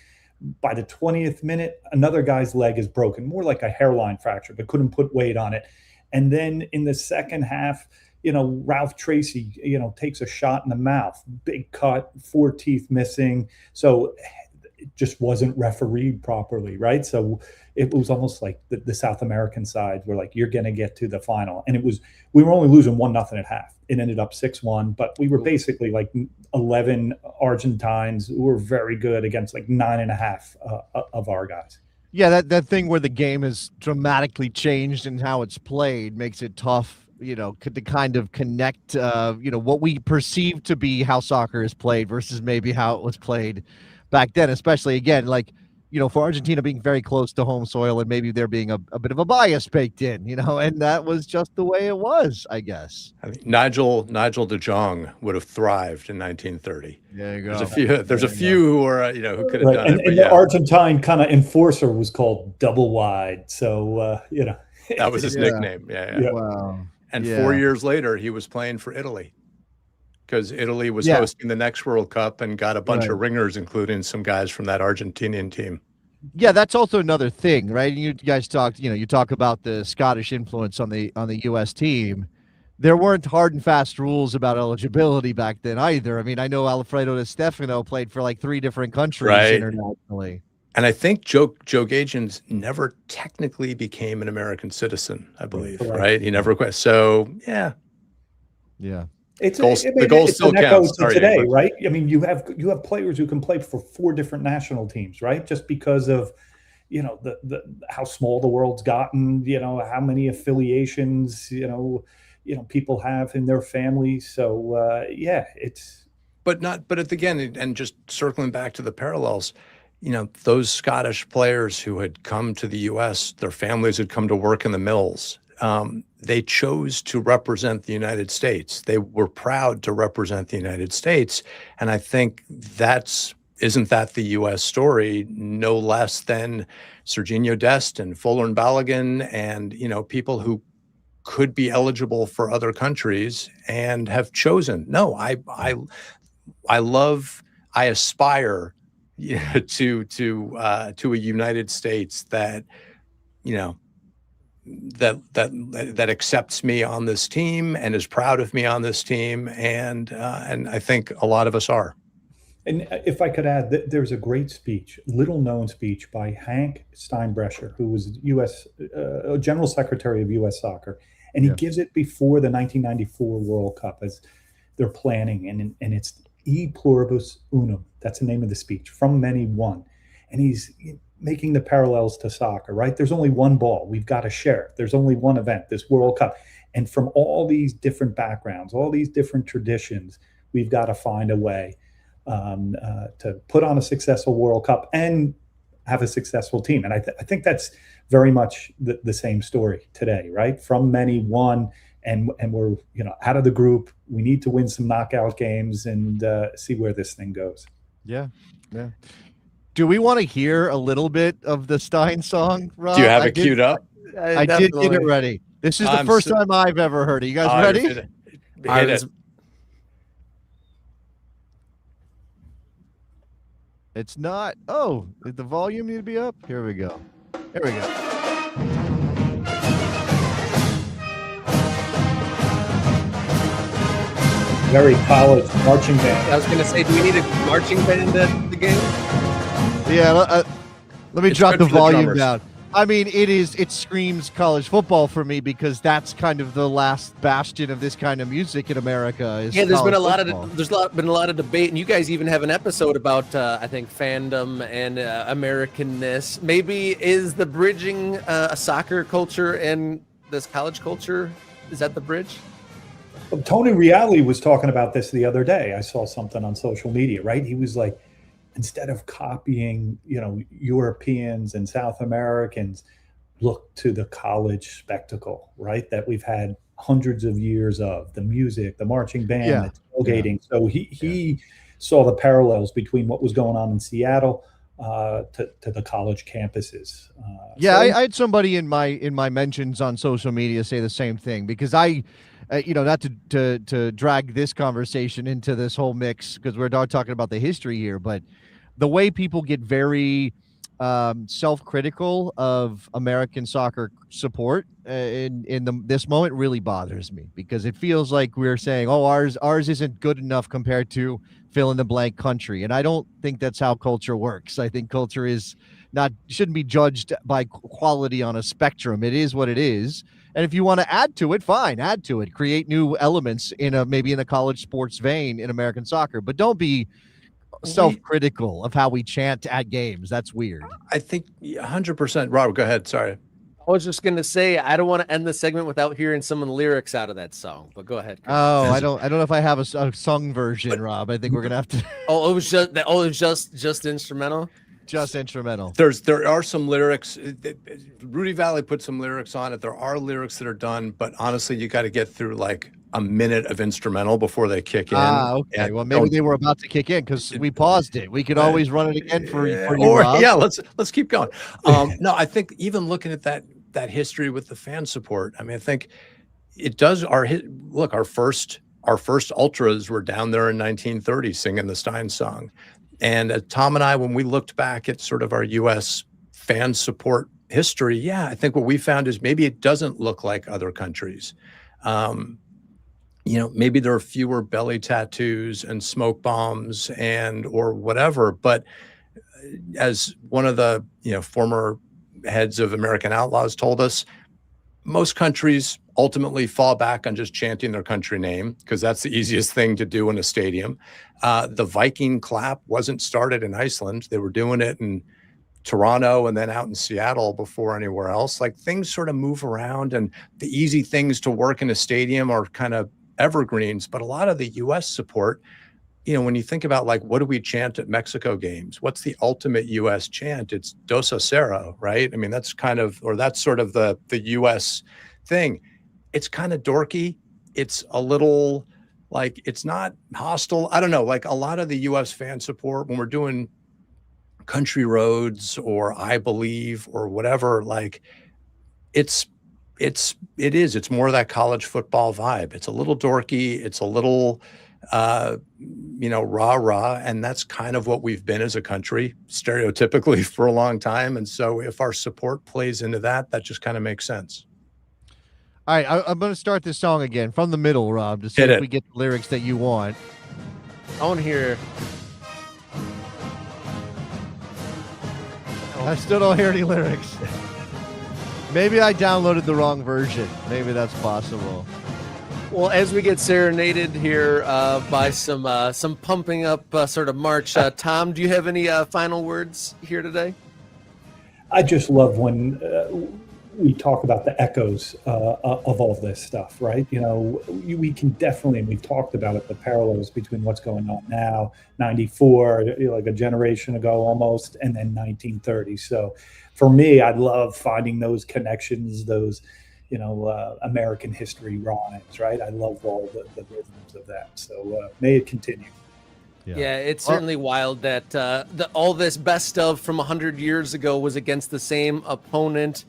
By the 20th minute, another guy's leg is broken, more like a hairline fracture, but couldn't put weight on it. And then in the second half, Ralph Tracy, takes a shot in the mouth, big cut, 4 teeth missing. So it just wasn't refereed properly, right? So it was almost like the South American side were like, you're going to get to the final. And we were only losing 1-0 at half. It ended up 6-1, but we were basically like 11 Argentines who were very good against like 9.5 of our guys. Yeah, that thing where the game has dramatically changed and how it's played makes it tough, to kind of connect, what we perceive to be how soccer is played versus maybe how it was played back then, especially, again, like, for Argentina being very close to home soil and maybe there being a bit of a bias baked in, and that was just the way it was, I guess. I mean, Nigel de Jong would have thrived in 1930. There you go. There's a few who are, who could have done it. And the Argentine kind of enforcer was called Double Wide. So, that was his nickname. Yeah. Wow. And 4 years later, he was playing for Italy because Italy was hosting the next World Cup and got a bunch of ringers, including some guys from that Argentinian team. Yeah, that's also another thing, right? You guys talked, you talk about the Scottish influence on the U.S. team. There weren't hard and fast rules about eligibility back then either. I mean, I know Alfredo Di Stefano played for like 3 different countries internationally. And I think Joe Gagens never technically became an American citizen, I believe, right? He never quit. So, yeah. The goal still counts today, right? I mean, you have players who can play for 4 different national teams, right? Just because of, the how small the world's gotten, how many affiliations, people have in their families. So, But again, and just circling back to the parallels, those Scottish players who had come to the U.S., their families had come to work in the mills. They chose to represent the United States. They were proud to represent the United States. And I think isn't that the U.S. story, no less than Serginho Dest and Fuller and Balogun and, people who could be eligible for other countries and have chosen. No, I aspire to a United States that, that accepts me on this team and is proud of me on this team, and I think a lot of us are. And if I could add, there's a great speech, little known speech by Hank Steinbrecher, who was U.S. General Secretary of U.S. Soccer, and he Yeah. gives it before the 1994 World Cup as they're planning, and it's E pluribus unum. That's the name of the speech. From many, one, and he's making the parallels to soccer. Right? There's only one ball. We've got to share it. There's only one event, this World Cup, and from all these different backgrounds, all these different traditions, we've got to find a way to put on a successful World Cup and have a successful team. And I think that's very much the same story today, right? From many, one, and we're out of the group. We need to win some knockout games and see where this thing goes. Yeah. Do we want to hear a little bit of the Stein song, Rob? Do you have it queued up? I did get it ready. This is the first time I've ever heard it. You guys ready? Hit it. It's not. Oh, the volume need to be up. Here we go. Very college marching band. I was going to say, do we need a marching band at the game? Yeah, let me It's drop good the for the volume drummers. down. I mean, it screams college football for me because that's kind of the last bastion of this kind of music in America. Is Yeah, there's been college a lot of debate, and you guys even have an episode about I think fandom and Americanness. Maybe is the bridging a soccer culture and this college culture? Is that the bridge? Well, Tony Reali was talking about this the other day. I saw something on social media, right? He was like, instead of copying, Europeans and South Americans, look to the college spectacle, right? That we've had hundreds of years of the music, the marching band, the tailgating. So he saw the parallels between what was going on in Seattle to the college campuses. I had somebody in my mentions on social media say the same thing because I not to drag this conversation into this whole mix because we're not talking about the history here, but the way people get very self-critical of American soccer support in this moment really bothers me because it feels like we're saying, oh, ours isn't good enough compared to fill in the blank country. And I don't think that's how culture works. I think culture shouldn't be judged by quality on a spectrum. It is what it is. And if you want to add to it, fine, add to it, create new elements maybe in a college sports vein in American soccer, but don't be self-critical of how we chant at games. That's weird. I think 100%. Robert, go ahead. Sorry. I was just gonna say I don't want to end the segment without hearing some of the lyrics out of that song. But go ahead. Kirk. Oh, I don't know if I have a sung version, Rob. I think we're gonna have to. It was just instrumental. Just instrumental. There are some lyrics. Rudy Valley put some lyrics on it. There are lyrics that are done, but honestly, you got to get through like a minute of instrumental before they kick in. Okay. And well, maybe they were about to kick in because we paused it. We could always run it again for you, Rob. Yeah, let's keep going. No, I think even looking at that history with the fan support, I mean, I think it does. Our first ultras were down there in 1930 singing the Stein song. And Tom and I, when we looked back at sort of our U.S. fan support history, I think what we found is maybe it doesn't look like other countries. Maybe there are fewer belly tattoos and smoke bombs or whatever. But as one of the former heads of American Outlaws told us, most countries ultimately fall back on just chanting their country name because that's the easiest thing to do in a stadium. The Viking clap wasn't started in Iceland. They were doing it in Toronto and then out in Seattle before anywhere else. Like things sort of move around and the easy things to work in a stadium are kind of evergreens. But a lot of the U.S. support, when you think about like, what do we chant at Mexico games? What's the ultimate U.S. chant? It's Dos a Cero, right? I mean, that's sort of the U.S. thing. It's kind of dorky. It's a little like, it's not hostile. I don't know, like a lot of the U.S. fan support when we're doing Country Roads or I Believe or whatever, like it's more of that college football vibe. It's a little dorky. It's a little, rah-rah. And that's kind of what we've been as a country stereotypically for a long time. And so if our support plays into that just kind of makes sense. All right, I'm going to start this song again from the middle, Rob, to see if we get the lyrics that you want. I want to hear. I still don't hear any lyrics. Maybe I downloaded the wrong version. Maybe that's possible. Well, as we get serenaded here by some pumping up sort of march, Tom, do you have any final words here today? I just love when we talk about the echoes of all this stuff, right? You know, we can definitely, and we've talked about it, the parallels between what's going on now, 94, like a generation ago almost, and then 1930. So for me, I love finding those connections, those, American history rhymes, right? I love all the rhythms of that. So may it continue. Yeah, it's certainly wild that all this best of from 100 years ago was against the same opponent,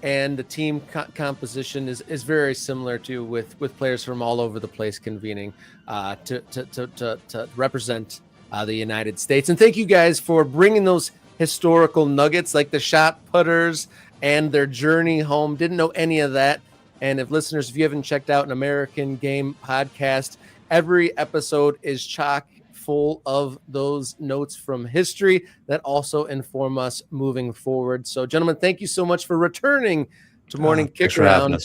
and the team composition is very similar to with players from all over the place convening to represent the United States. And thank you guys for bringing those historical nuggets like the shot putters and their journey home. Didn't know any of that. And if you haven't checked out an American Game podcast, every episode is chock full of those notes from history that also inform us moving forward. So, gentlemen, thank you so much for returning to Morning Kick Around.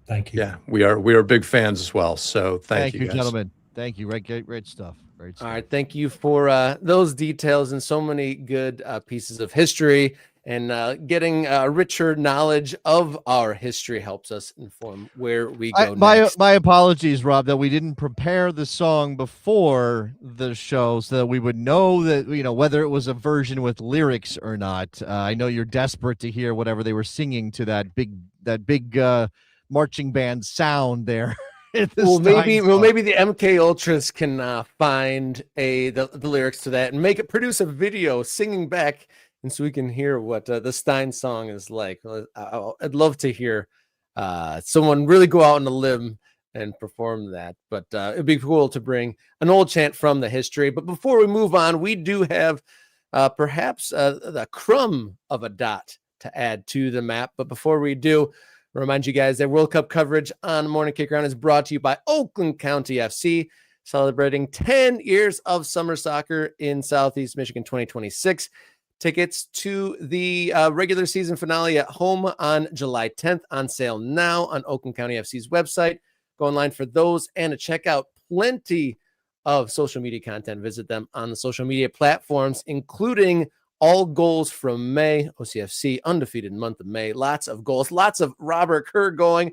Thank you. Yeah, we are big fans as well. So thank you guys. Gentlemen. Thank you. Great stuff. Great stuff. All right, thank you for those details and so many good pieces of history. And getting richer knowledge of our history helps us inform where we go next. My apologies, Rob, that we didn't prepare the song before the show so that we would know that, whether it was a version with lyrics or not. I know you're desperate to hear whatever they were singing to that big marching band sound there. Well, maybe the MK Ultras can find the lyrics to that and produce a video singing back, and so we can hear what the Stein song is like. I'd love to hear someone really go out on a limb and perform that. But it'd be cool to bring an old chant from the history. But before we move on, we do have perhaps the crumb of a dot to add to the map. But before we do, remind you guys that World Cup coverage on Morning Kick Around is brought to you by Oakland County FC, celebrating 10 years of summer soccer in Southeast Michigan 2026. Tickets to the regular season finale at home on July 10th on sale now on Oakland County FC's website. Go online for those and to check out plenty of social media content. Visit them on the social media platforms, including all goals from May. OCFC, undefeated month of May. Lots of goals. Lots of Robert Kerr going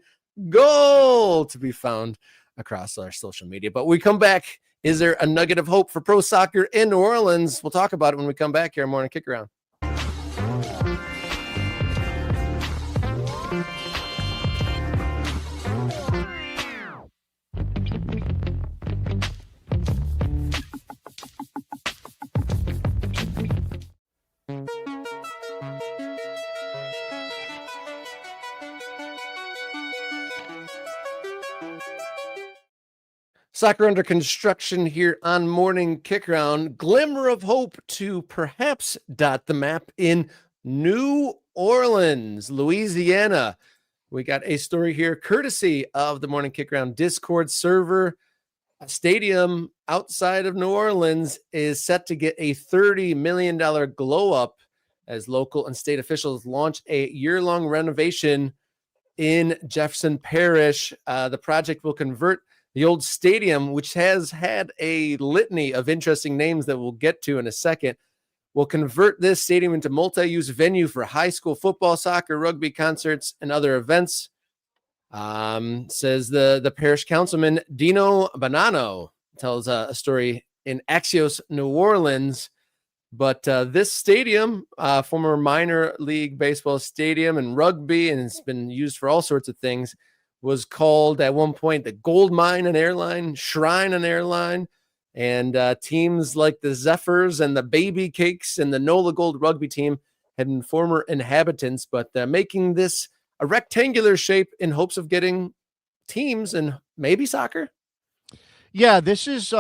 goal to be found across our social media. But we come back. Is there a nugget of hope for pro soccer in New Orleans? We'll talk about it when we come back here on Morning Kick Around. Soccer under construction here on Morning Kick Around. Glimmer of hope to perhaps dot the map in New Orleans, Louisiana. We got a story here courtesy of the Morning Kick Around Discord server. A stadium outside of New Orleans is set to get a $30 million glow up as local and state officials launch a year-long renovation in Jefferson Parish. The project will convert the old stadium, which has had a litany of interesting names that we'll get to in a second, will convert this stadium into multi-use venue for high school football, soccer, rugby, concerts, and other events. Says the parish councilman, Dino Bonanno, tells a story in Axios, New Orleans. But this stadium, former minor league baseball stadium and rugby, and it's been used for all sorts of things, was called at one point the Gold Mine and Airline, Shrine and Airline, and teams like the Zephyrs and the Baby Cakes and the NOLA Gold rugby team had been former inhabitants, but making this a rectangular shape in hopes of getting teams and maybe soccer. Yeah, this is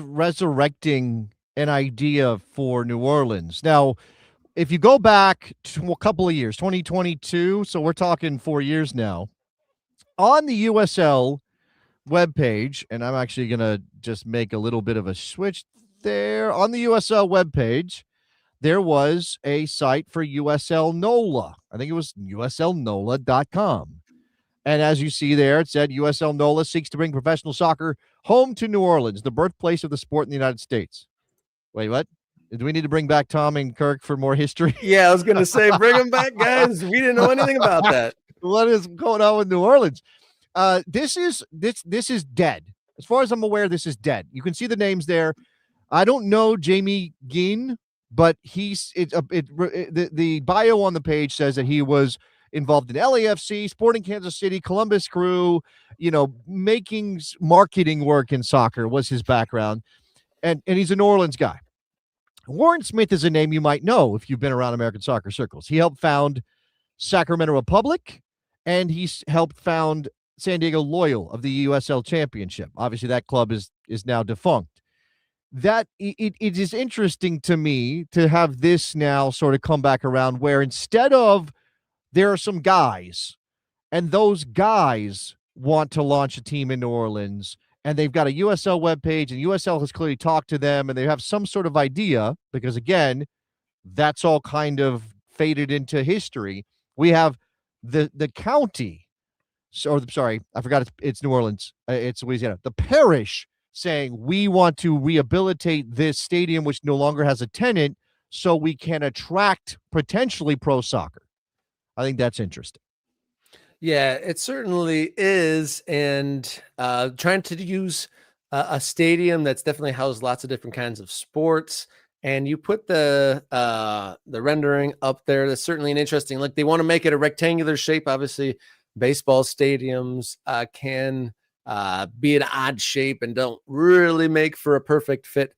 resurrecting an idea for New Orleans. Now, if you go back to a couple of years, 2022, so we're talking 4 years now, on the USL webpage, and I'm actually going to just make a little bit of a switch there. On the USL webpage, there was a site for USL NOLA. I think it was USLNOLA.com. And as you see there, it said USL NOLA seeks to bring professional soccer home to New Orleans, the birthplace of the sport in the United States. Wait, what? Do we need to bring back Tom and Kirk for more history? Yeah, I was gonna say, bring them back, guys. We didn't know anything about that. What is going on with New Orleans? This is dead. As far as I'm aware, this is dead. You can see the names there. I don't know Jamie Geen, but the bio on the page says that he was involved in LAFC, Sporting Kansas City, Columbus Crew, making marketing work in soccer was his background. And he's a New Orleans guy. Warren Smith is a name you might know if you've been around American soccer circles. He helped found Sacramento Republic, and he's helped found San Diego Loyal of the USL Championship. Obviously, that club is now defunct. That it is interesting to me to have this now sort of come back around, where instead of there are some guys, and those guys want to launch a team in New Orleans, and they've got a USL webpage, and USL has clearly talked to them, and they have some sort of idea, because again, that's all kind of faded into history. We have the county, sorry, I forgot it's New Orleans, it's Louisiana, the parish saying we want to rehabilitate this stadium, which no longer has a tenant, so we can attract potentially pro soccer. I think that's interesting. Yeah, it certainly is. And trying to use a stadium that's definitely housed lots of different kinds of sports. And you put the rendering up there. That's certainly an interesting look. They want to make it a rectangular shape. Obviously, baseball stadiums can be an odd shape and don't really make for a perfect fit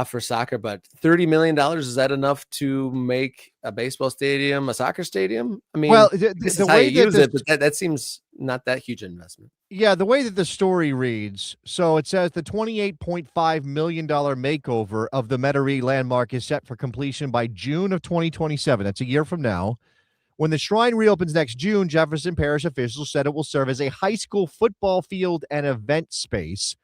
for soccer. But $30 million, is that enough to make a baseball stadium a soccer stadium? I mean, well, this the is how way you that use it, but that seems not that huge investment. Yeah, the way that the story reads, so it says the $28.5 million makeover of the Metairie landmark is set for completion by June of 2027. That's a year from now. When the shrine reopens next June, Jefferson Parish officials said it will serve as a high school football field and event space.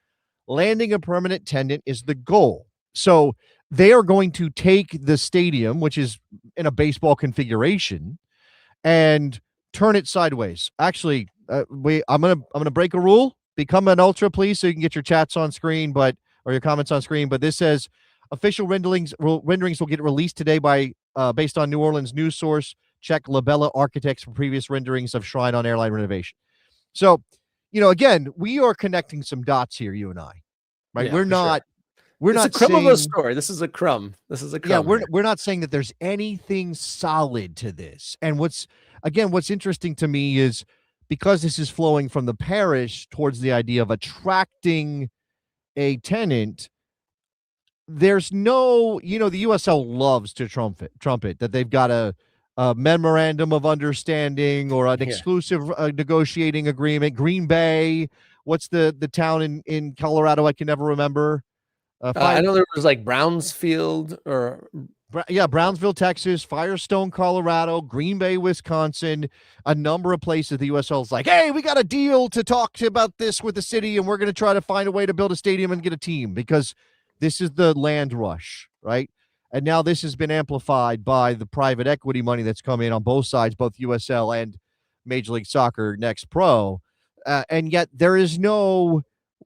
Landing a permanent tenant is the goal. So they are going to take the stadium, which is in a baseball configuration, and turn it sideways. Actually, I'm gonna break a rule. Become an ultra, please, so you can get your chats on screen, or your comments on screen. But this says official renderings will get released today by based on New Orleans news source. Check Labella Architects for previous renderings of Shrine on Airline renovation. So, again, we are connecting some dots here, you and I, right? Yeah, We're for not. sure. We're It's not a crumb saying, of a story. This is a crumb. yeah, here. we're not saying that there's anything solid to this. And what's interesting to me is because this is flowing from the parish towards the idea of attracting a tenant, there's no, the USL loves to trumpet that they've got a memorandum of understanding or an exclusive negotiating agreement. Green Bay, what's the town in Colorado? I can never remember. I know there was like Brownsfield or Brownsville, Texas, Firestone, Colorado, Green Bay, Wisconsin, a number of places. The USL is like, hey, we got a deal to talk about this with the city, and we're going to try to find a way to build a stadium and get a team, because this is the land rush, right? And now this has been amplified by the private equity money that's come in on both sides, both USL and Major League Soccer Next Pro. And yet there is no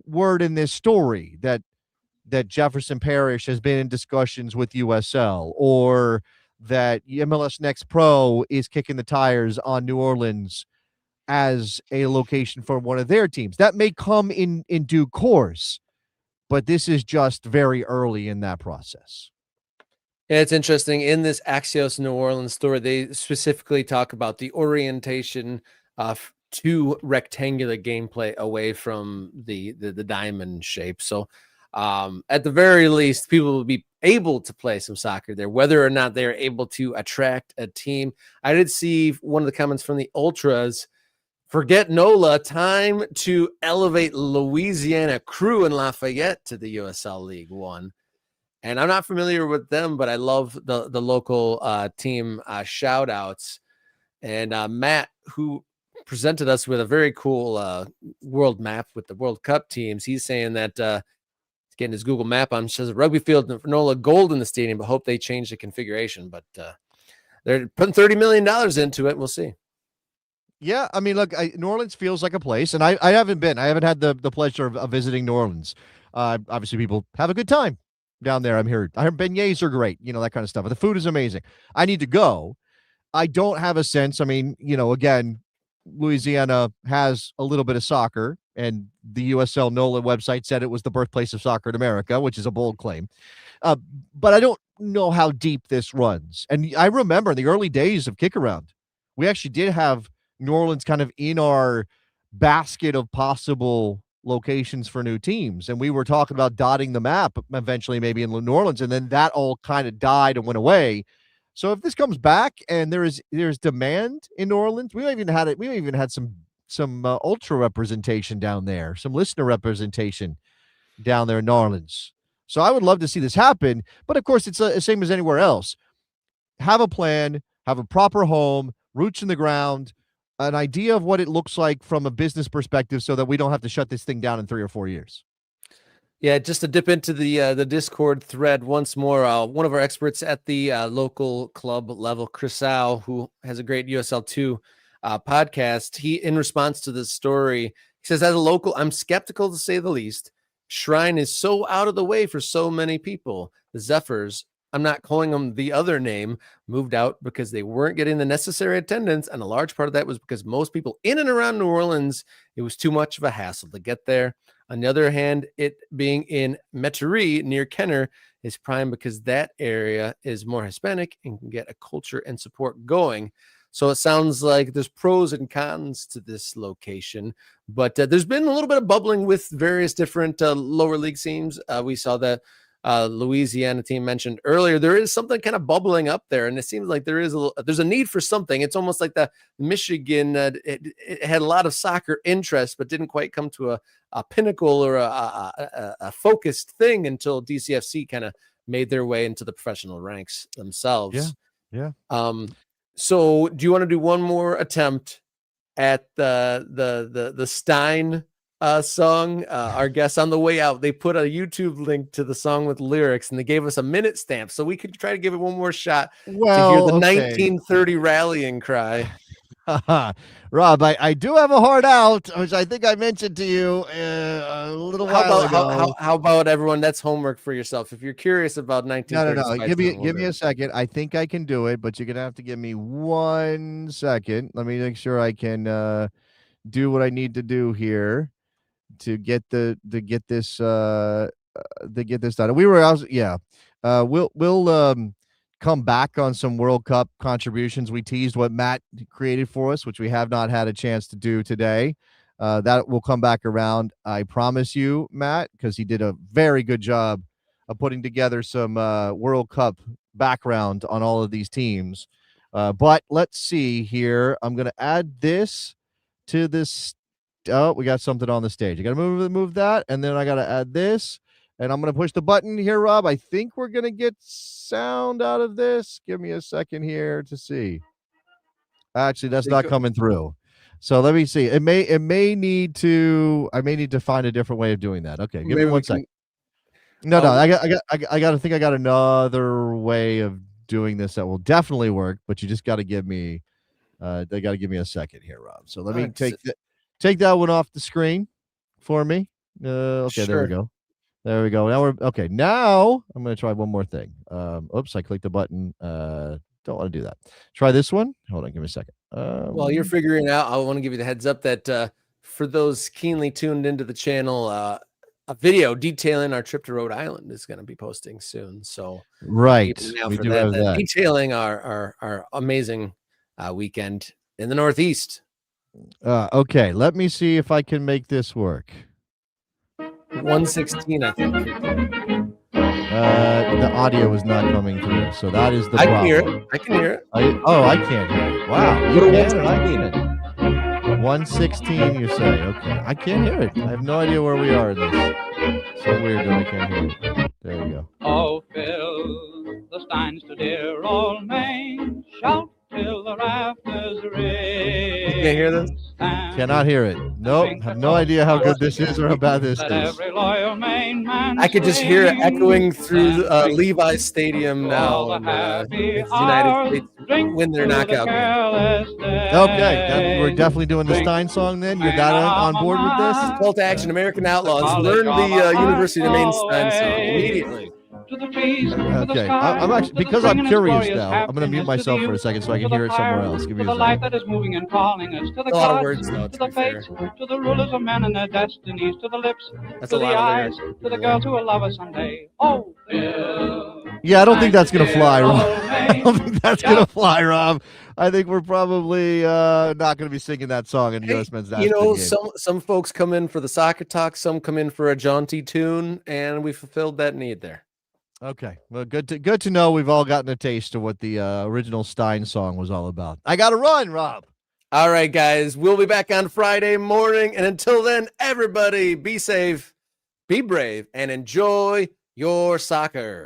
word in this story that Jefferson Parish has been in discussions with USL, or that MLS Next Pro is kicking the tires on New Orleans as a location for one of their teams. That may come in due course, but this is just very early in that process. It's interesting. In this Axios New Orleans story, they specifically talk about the orientation to rectangular gameplay away from the diamond shape. So at the very least, people will be able to play some soccer there, whether or not they're able to attract a team. I did see one of the comments from the Ultras: forget NOLA, time to elevate Louisiana Crew in Lafayette to the USL League One. And I'm not familiar with them, but I love the local team shout outs. And Matt, who presented us with a very cool world map with the World Cup teams, he's saying that getting his Google map on. Says rugby field in Finola gold in the stadium, but hope they change the configuration. But they're putting $30 million into it. We'll see. Yeah, I mean, look, New Orleans feels like a place, and I haven't been. I haven't had the pleasure of visiting New Orleans. Obviously, people have a good time down there. I heard beignets are great, that kind of stuff. But the food is amazing. I need to go. I don't have a sense. I mean, again, Louisiana has a little bit of soccer, and the USL NOLA website said it was the birthplace of soccer in America, which is a bold claim. But I don't know how deep this runs. And I remember in the early days of Kick Around, we actually did have New Orleans kind of in our basket of possible locations for new teams. And we were talking about dotting the map eventually, maybe in New Orleans. And then that all kind of died and went away. So if this comes back and there's demand in New Orleans, we even had some ultra representation down there, some listener representation down there in New Orleans. So I would love to see this happen. But of course, it's the same as anywhere else. Have a plan, have a proper home, roots in the ground, an idea of what it looks like from a business perspective so that we don't have to shut this thing down in 3 or 4 years. Yeah, just to dip into the Discord thread once more, one of our experts at the local club level, Chris Au, who has a great USL2 podcast, he, in response to this story, he says, as a local, I'm skeptical to say the least. Shrine is so out of the way for so many people. The Zephyrs, I'm not calling them the other name, moved out because they weren't getting the necessary attendance. And a large part of that was because most people in and around New Orleans, it was too much of a hassle to get there. On the other hand, it being in Metairie near Kenner is prime because that area is more Hispanic and can get a culture and support going. So it sounds like there's pros and cons to this location, but there's been a little bit of bubbling with various different lower league teams. We saw that Louisiana team mentioned earlier. There is something kind of bubbling up there, and it seems like there's a need for something. It's almost like the Michigan, it had a lot of soccer interest, but didn't quite come to a pinnacle or a focused thing until DCFC kind of made their way into the professional ranks themselves. Yeah. So do you want to do one more attempt at the Stein song? Our guests on the way out, they put a YouTube link to the song with lyrics, and they gave us a minute stamp, so we could try to give it one more shot to hear the 1930 rallying cry. Rob, I do have a heart out, which I think I mentioned to you a little while ago. How about everyone? That's homework for yourself. If you're curious about 1930, no. Give me a second. I think I can do it, but you're gonna have to give me 1 second. Let me make sure I can do what I need to do here to get this done. We'll come back on some World Cup contributions. We teased what Matt created for us, which we have not had a chance to do today. That will come back around, I promise you, Matt, because he did a very good job of putting together some World Cup background on all of these teams. But let's see here. I'm going to add this to this. Oh, we got something on the stage. I got to move that, and then I got to add this. And I'm going to push the button here, Rob. I think we're going to get sound out of this. Give me a second here to see. Actually, that's not coming through. So let me see. I may need to find a different way of doing that. Okay, give me 1 second. No. I got another way of doing this that will definitely work, but you just got to give me they got to give me a second here, Rob. So let me take that one off the screen for me. Okay, sure. There we go. Now we're okay. Now I'm going to try one more thing. Oops, I clicked the button. Don't want to do that. Try this one. Hold on, give me a second. While you're figuring out, I want to give you the heads up that for those keenly tuned into the channel, a video detailing our trip to Rhode Island is going to be posting soon. So right, we do have that. Detailing our amazing weekend in the Northeast. Okay, let me see if I can make this work. 116, I think. The audio is not coming through, so that is the problem. I can hear it. I can't hear it. Wow. You can, I can't. 116, you say. Okay. I can't hear it. I have no idea where we are in this. So weird that I can't hear it. There we go. Oh, fill the steins to dear old Maine. Shout till the rafters ring. You can't hear this? Cannot hear it. Nope. Have no idea how good this is or how bad this Let is. every loyal Maine man I could just hear it sing. echoing through Drink Levi's Stadium to all now, the happy as the United hours. States Drink win their to the knockout game. careless Okay, we're days. definitely doing the Drink Stein song then. You're Maine that on board with this? alma Call to action, American Outlaws. college Learn of the a University of Maine Stein song highway. immediately. To the trees, to the Okay, sky, I'm actually, to the because spring I'm and its curious glorious now, I'm going to mute happiness, myself to for a the second so I youth, can to hear the it somewhere fire, else. Give me to a the life second. that is moving and calling us, to the A lot of gods, words, though, to to the be fair. fates, to the rulers of men and their destinies, to the lips, That's to a the lot of eyes, lyrics. to the girls who will love us someday. Oh, Bill. Yeah, I don't think that's going to Dear fly, Rob. old I don't Maine. think that's going to fly, Rob. I think we're probably not going to be singing that song in Hey, US Men's you National know, Game. some folks come in for the soccer talk, some come in for a jaunty tune, and we fulfilled that need there. Okay, well, good to know we've all gotten a taste of what the original Stein song was all about. I got to run, Rob. All right, guys, we'll be back on Friday morning, and until then, everybody be safe, be brave, and enjoy your soccer.